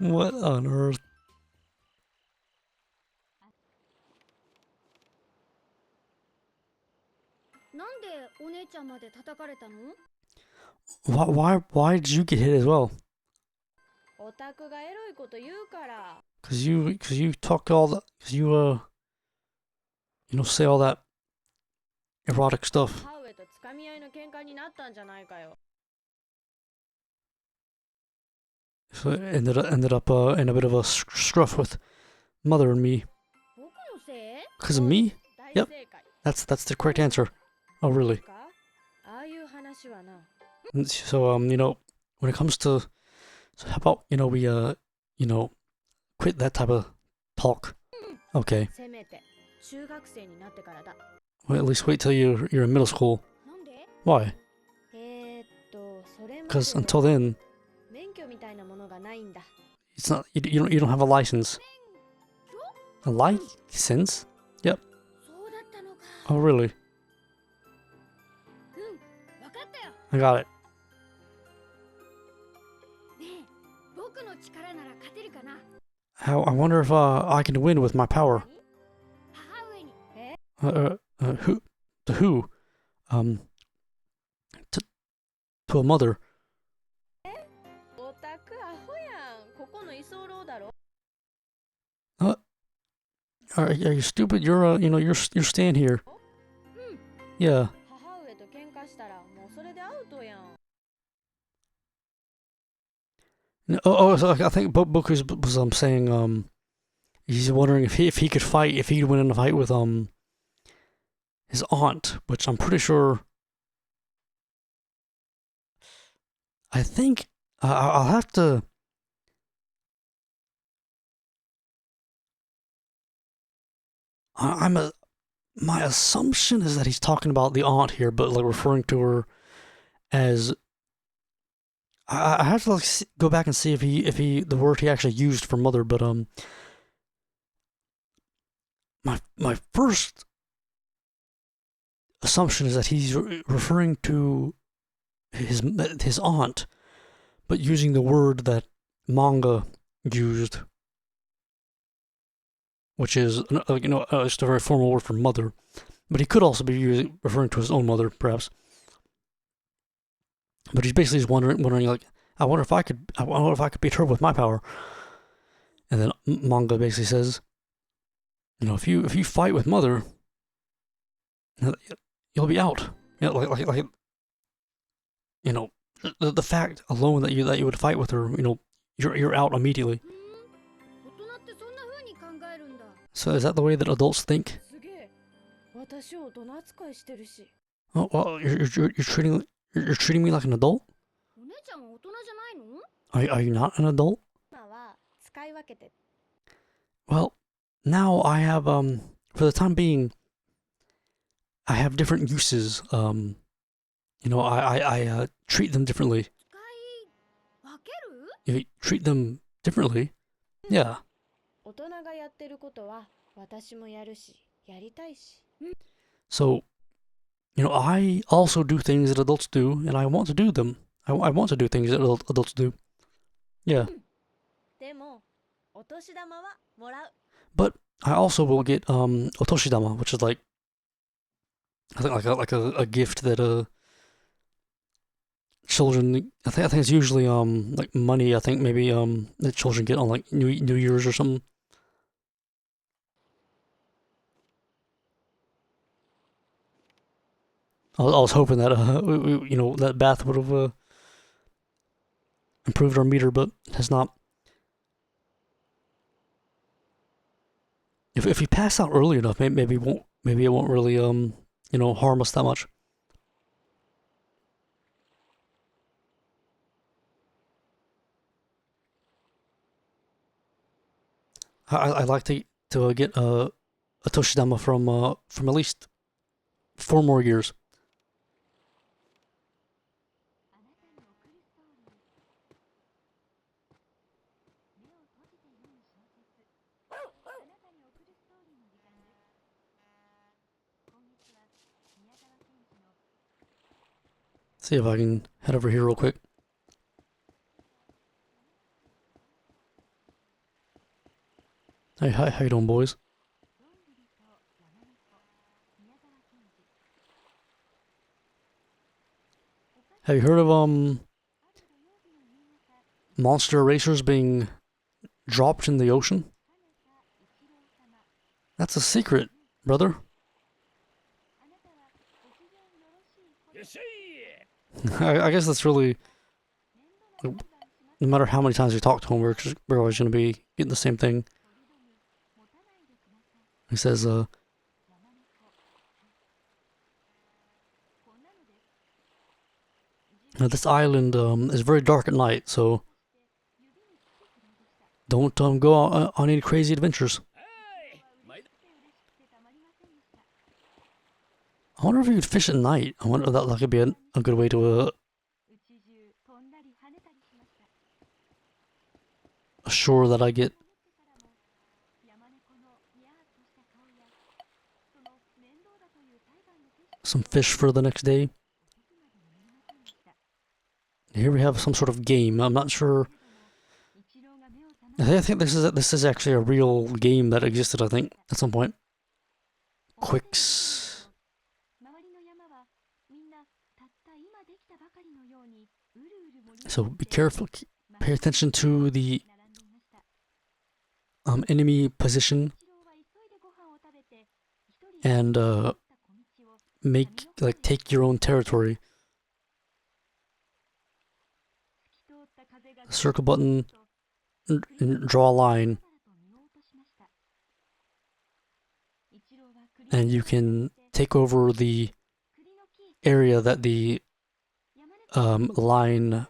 What on earth? Why did you get hit as well? Cause you talk all that, cause you say all that erotic stuff. So it ended up in a bit of a scruff with mother and me. Cause of me? Yep. That's the correct answer. Oh really? So you know, when it comes to, so how about we you know, quit that type of talk. Okay. Well, at least wait till you're in middle school. Why? Because until then, it's not you don't have a license. A license? Yep. Oh really? I got it. How? I wonder if I can win with my power. Who? To who? Um. To to a mother. Are you stupid? You're you're staying here. Yeah. So I think Boku was saying he's wondering if he could fight, if he'd win in a fight with his aunt, which I'm pretty sure. I think I'll have to. I'm a. My assumption is that he's talking about the aunt here, but like referring to her as. I have to like go back and see if he the word he actually used for mother, but my first assumption is that he's referring to his aunt, but using the word that Manga used, which is just a very formal word for mother. But he could also be referring to his own mother, perhaps. But he's basically just wondering like, I wonder if I could beat her with my power. And then Manga basically says, if you fight with mother, you'll be out. The fact alone that you would fight with her, you're out immediately. So is that the way that adults think? Oh well, you're treating me like an adult. Are you not an adult? Well, now I have for the time being, I have different uses. I treat them differently. You treat them differently? Yeah. So, I also do things that adults do, and I want to do them. I want to do things that adults do. Yeah. But I also will get otoshidama, which is like, I think like a gift that children, I think it's usually like money. I think maybe that children get on like New Year's or something. I was hoping that that bath would have improved our meter, but it has not. If we pass out early enough, maybe it won't really harm us that much. I like to get a Toshidama from at least 4 more years. See if I can head over here real quick. Hey, hi, how you doing, boys? Have you heard of monster erasers being dropped in the ocean? That's a secret, brother. I guess that's really, no matter how many times we talk to him, we're always going to be getting the same thing. He says, Now, this island is very dark at night, so don't go on any crazy adventures. I wonder if you could fish at night. I wonder if that could be a good way to assure that I get some fish for the next day. Here we have some sort of game. I'm not sure. I think this is actually a real game that existed. I think at some point. Quicks. So be careful. Pay attention to the enemy position and take your own territory. Circle button, draw a line, and you can take over the area that the line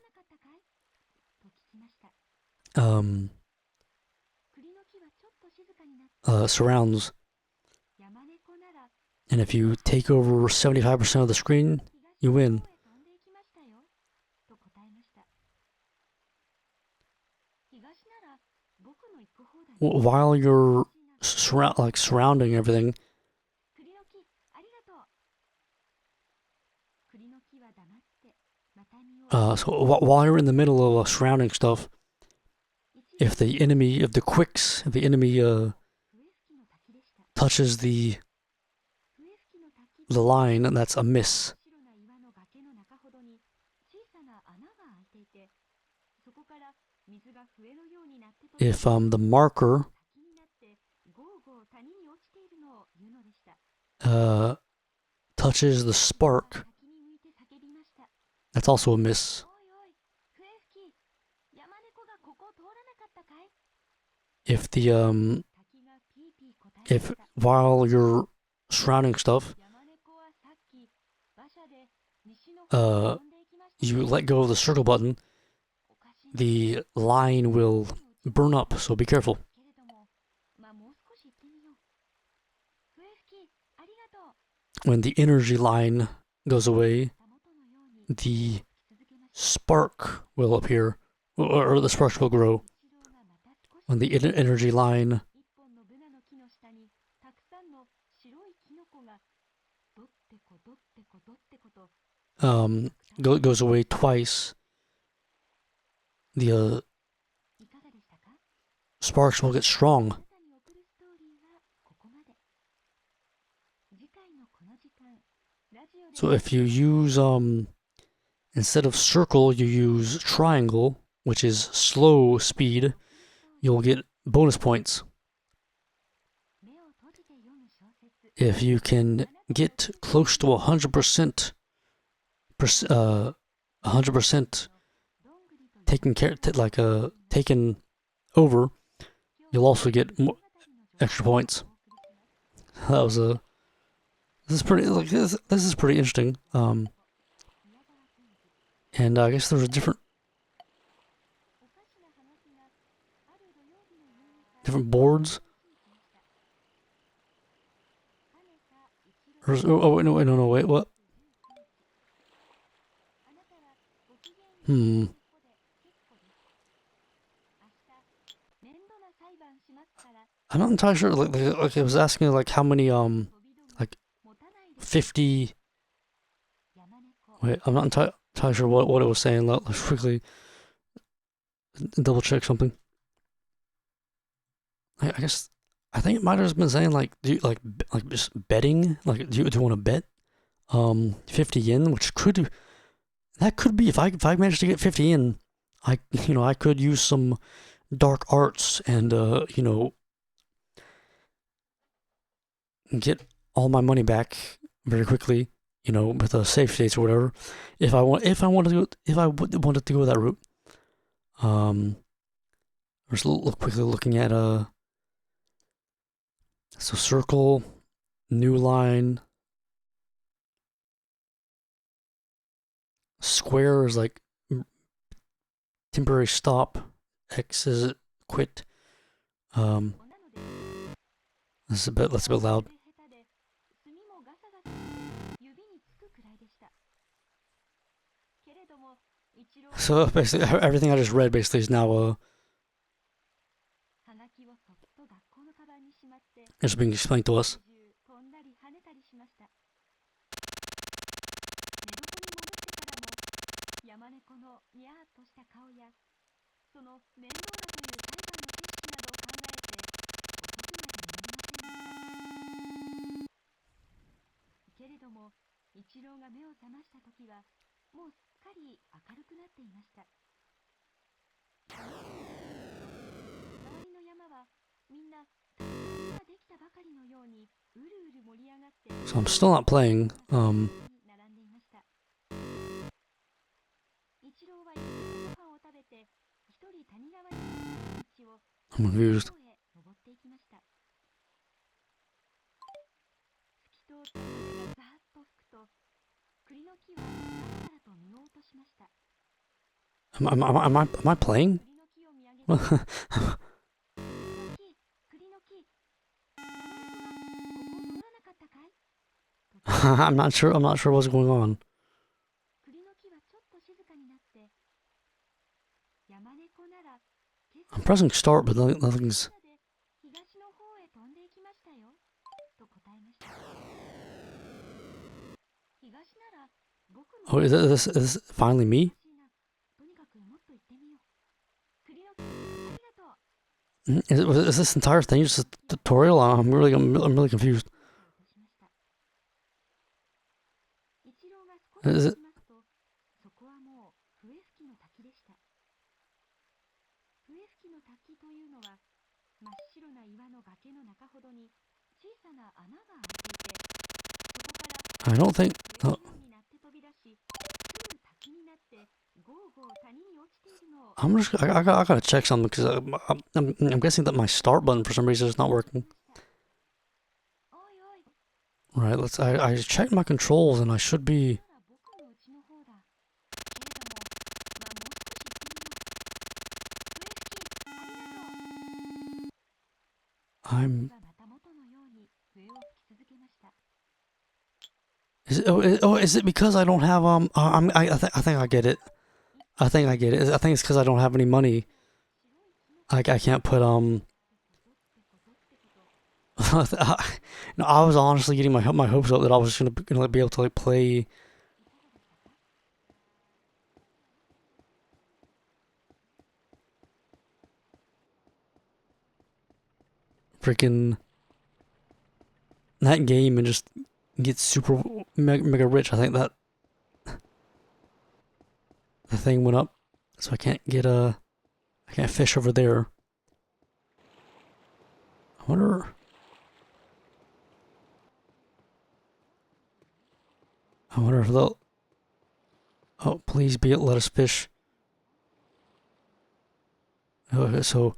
surrounds. And if you take over 75% of the screen, you win. While you're surrounding everything, so while you're in the middle of surrounding stuff, if the enemy touches the line, that's a miss. If the marker touches the spark, that's also a miss. If the if while you're surrounding stuff, you let go of the circle button, the line will burn up, so be careful. When the energy line goes away, the spark will appear, or the sparks will grow. When the energy line goes away twice, the sparks will get strong. So if you use instead of circle, you use triangle, which is slow speed, you'll get bonus points. If you can get close to 100%, 100% taken over, you'll also get extra points. That was a. This is pretty interesting. And I guess there's a different boards. Wait, what? I'm not entirely sure. Like I was asking, like how many 50. Wait, I'm not entirely sure what it was saying. Let's quickly double check something. I guess I think it might have been saying do you like just betting? Like do you want to bet 50 yen, which could be if I managed to get 50 yen, I could use some dark arts and get all my money back very quickly, with a safe states or whatever. If I wanted to go that route. I'm just quickly looking at so circle, new line, square is like temporary stop. X is quit. That's a bit loud. So basically, everything I just read basically is now it's being explained to us. So I'm still not playing. I'm confused. Am I playing? I'm not sure what's going on. I'm pressing start, but nothing's. Oh, is this finally me? Is this entire thing just a tutorial? I'm really confused. Is it? I don't think. Oh. I gotta check something because I'm guessing that my start button for some reason is not working. Right, I checked my controls and I should be. Is it because I don't have I think I get it. I think it's because I don't have any money. I can't put no, I was honestly getting my hopes up that I was gonna be able to like play. Freaking that game and just get super mega rich. I think that the thing went up, so I can't get I can't fish over there. I wonder if they'll. Oh, please let us fish. Okay, so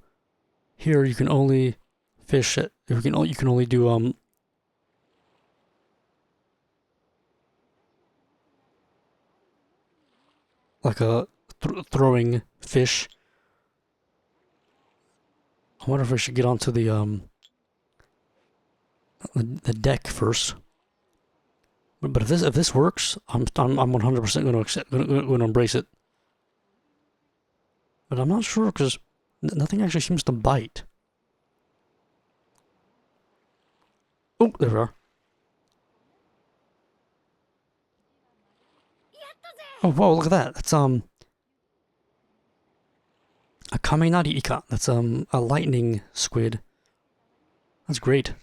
here you can only fish it. You can only do like a throwing fish. I wonder if we should get onto the deck first. But if this works, I'm 100% going to embrace it. But I'm not sure because nothing actually seems to bite. Oh, there we are. Oh, whoa, look at that. That's a Kamenari Ika. That's a lightning squid. That's great.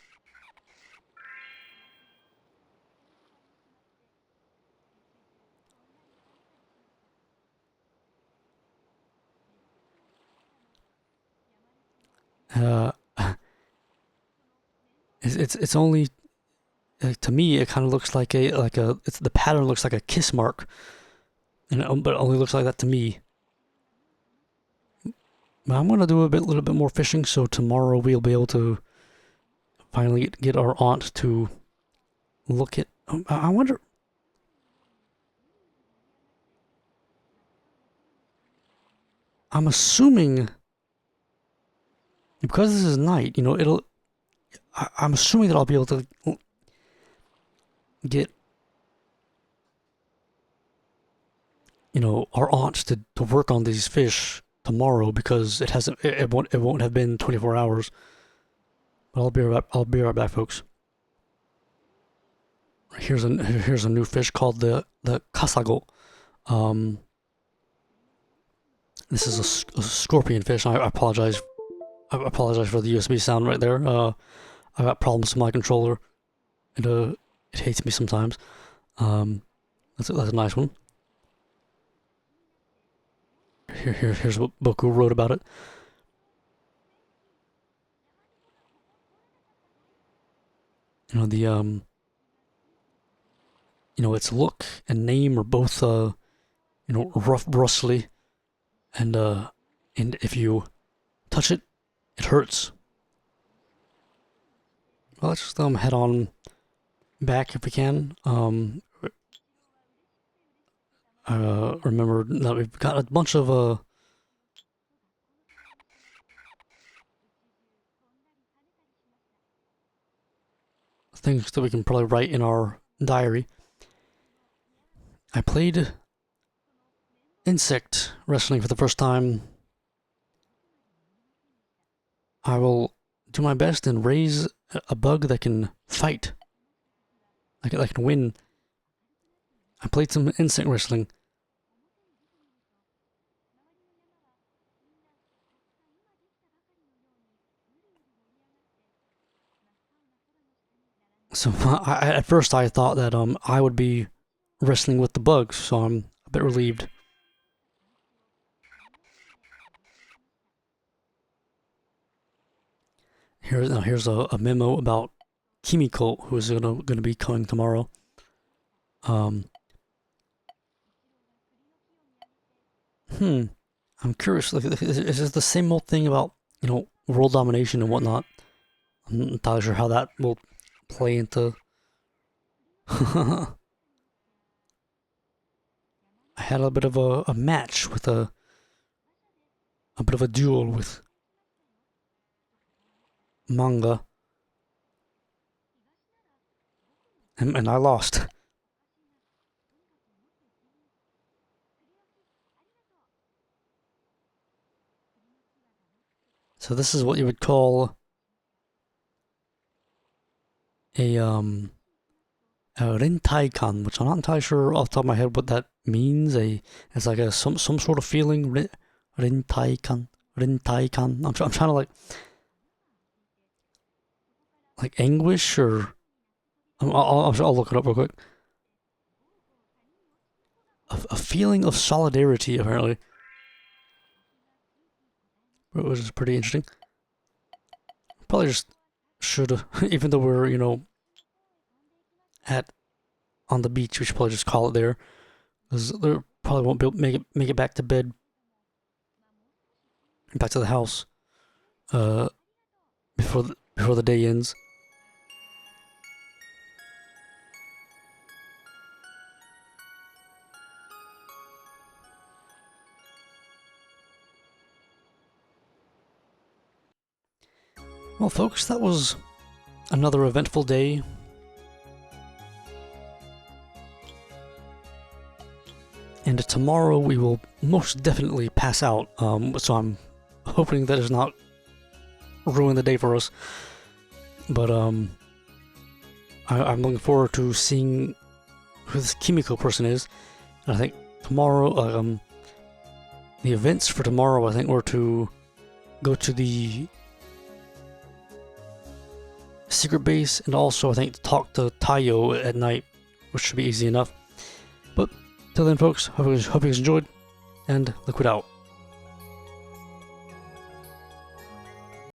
It's only to me it kind of looks like it's the pattern looks like a kiss mark, but it only looks like that to me. But I'm gonna do a little bit more fishing, so tomorrow we'll be able to finally get our aunt to look at. I wonder. I'm assuming, because this is night, you know, I'm assuming that I'll be able to get, you know, our aunt to work on these fish tomorrow, because it won't have been 24 hours. But I'll be right back, folks. Here's a new fish called the kasago. This is a scorpion fish. I apologize. I apologize for the USB sound right there. I've got problems with my controller. It hates me sometimes. That's a nice one. Here's what Boku wrote about it. You know, the you know, its look and name are both you know, rustly, and if you touch it, it hurts. Well, let's just head on back if we can. Remember that we've got a bunch of things that we can probably write in our diary. I played insect wrestling for the first time. I will do my best and raise a bug that can fight. That can win. I played some insect wrestling. So at first I thought that I would be wrestling with the bugs, so I'm a bit relieved. Here's a memo about Kimiko, who is gonna be coming tomorrow. I'm curious. Like, is this the same old thing about, you know, world domination and whatnot? I'm not entirely sure how that will play into. I had a bit of a match with a bit of a duel with Manga, and I lost. So this is what you would call a rentaikan, which I'm not entirely sure off the top of my head what that means. It's like some sort of feeling. Rentaikan. I'm trying to like anguish, or I'll look it up real quick. A feeling of solidarity, apparently, which is pretty interesting. Probably just should, even though we're, you know, on the beach, we should probably just call it there, because they probably won't be able to make it back to bed, back to the house, before the day ends. Well, folks, that was another eventful day. And tomorrow we will most definitely pass out, so I'm hoping that does not ruin the day for us. But I'm looking forward to seeing who this Kimiko person is. And I think tomorrow, the events for tomorrow, I think, were to go to the secret base, and also I think to talk to Tayo at night, which should be easy enough. But till then, folks, hope you guys enjoyed, and Liquid out.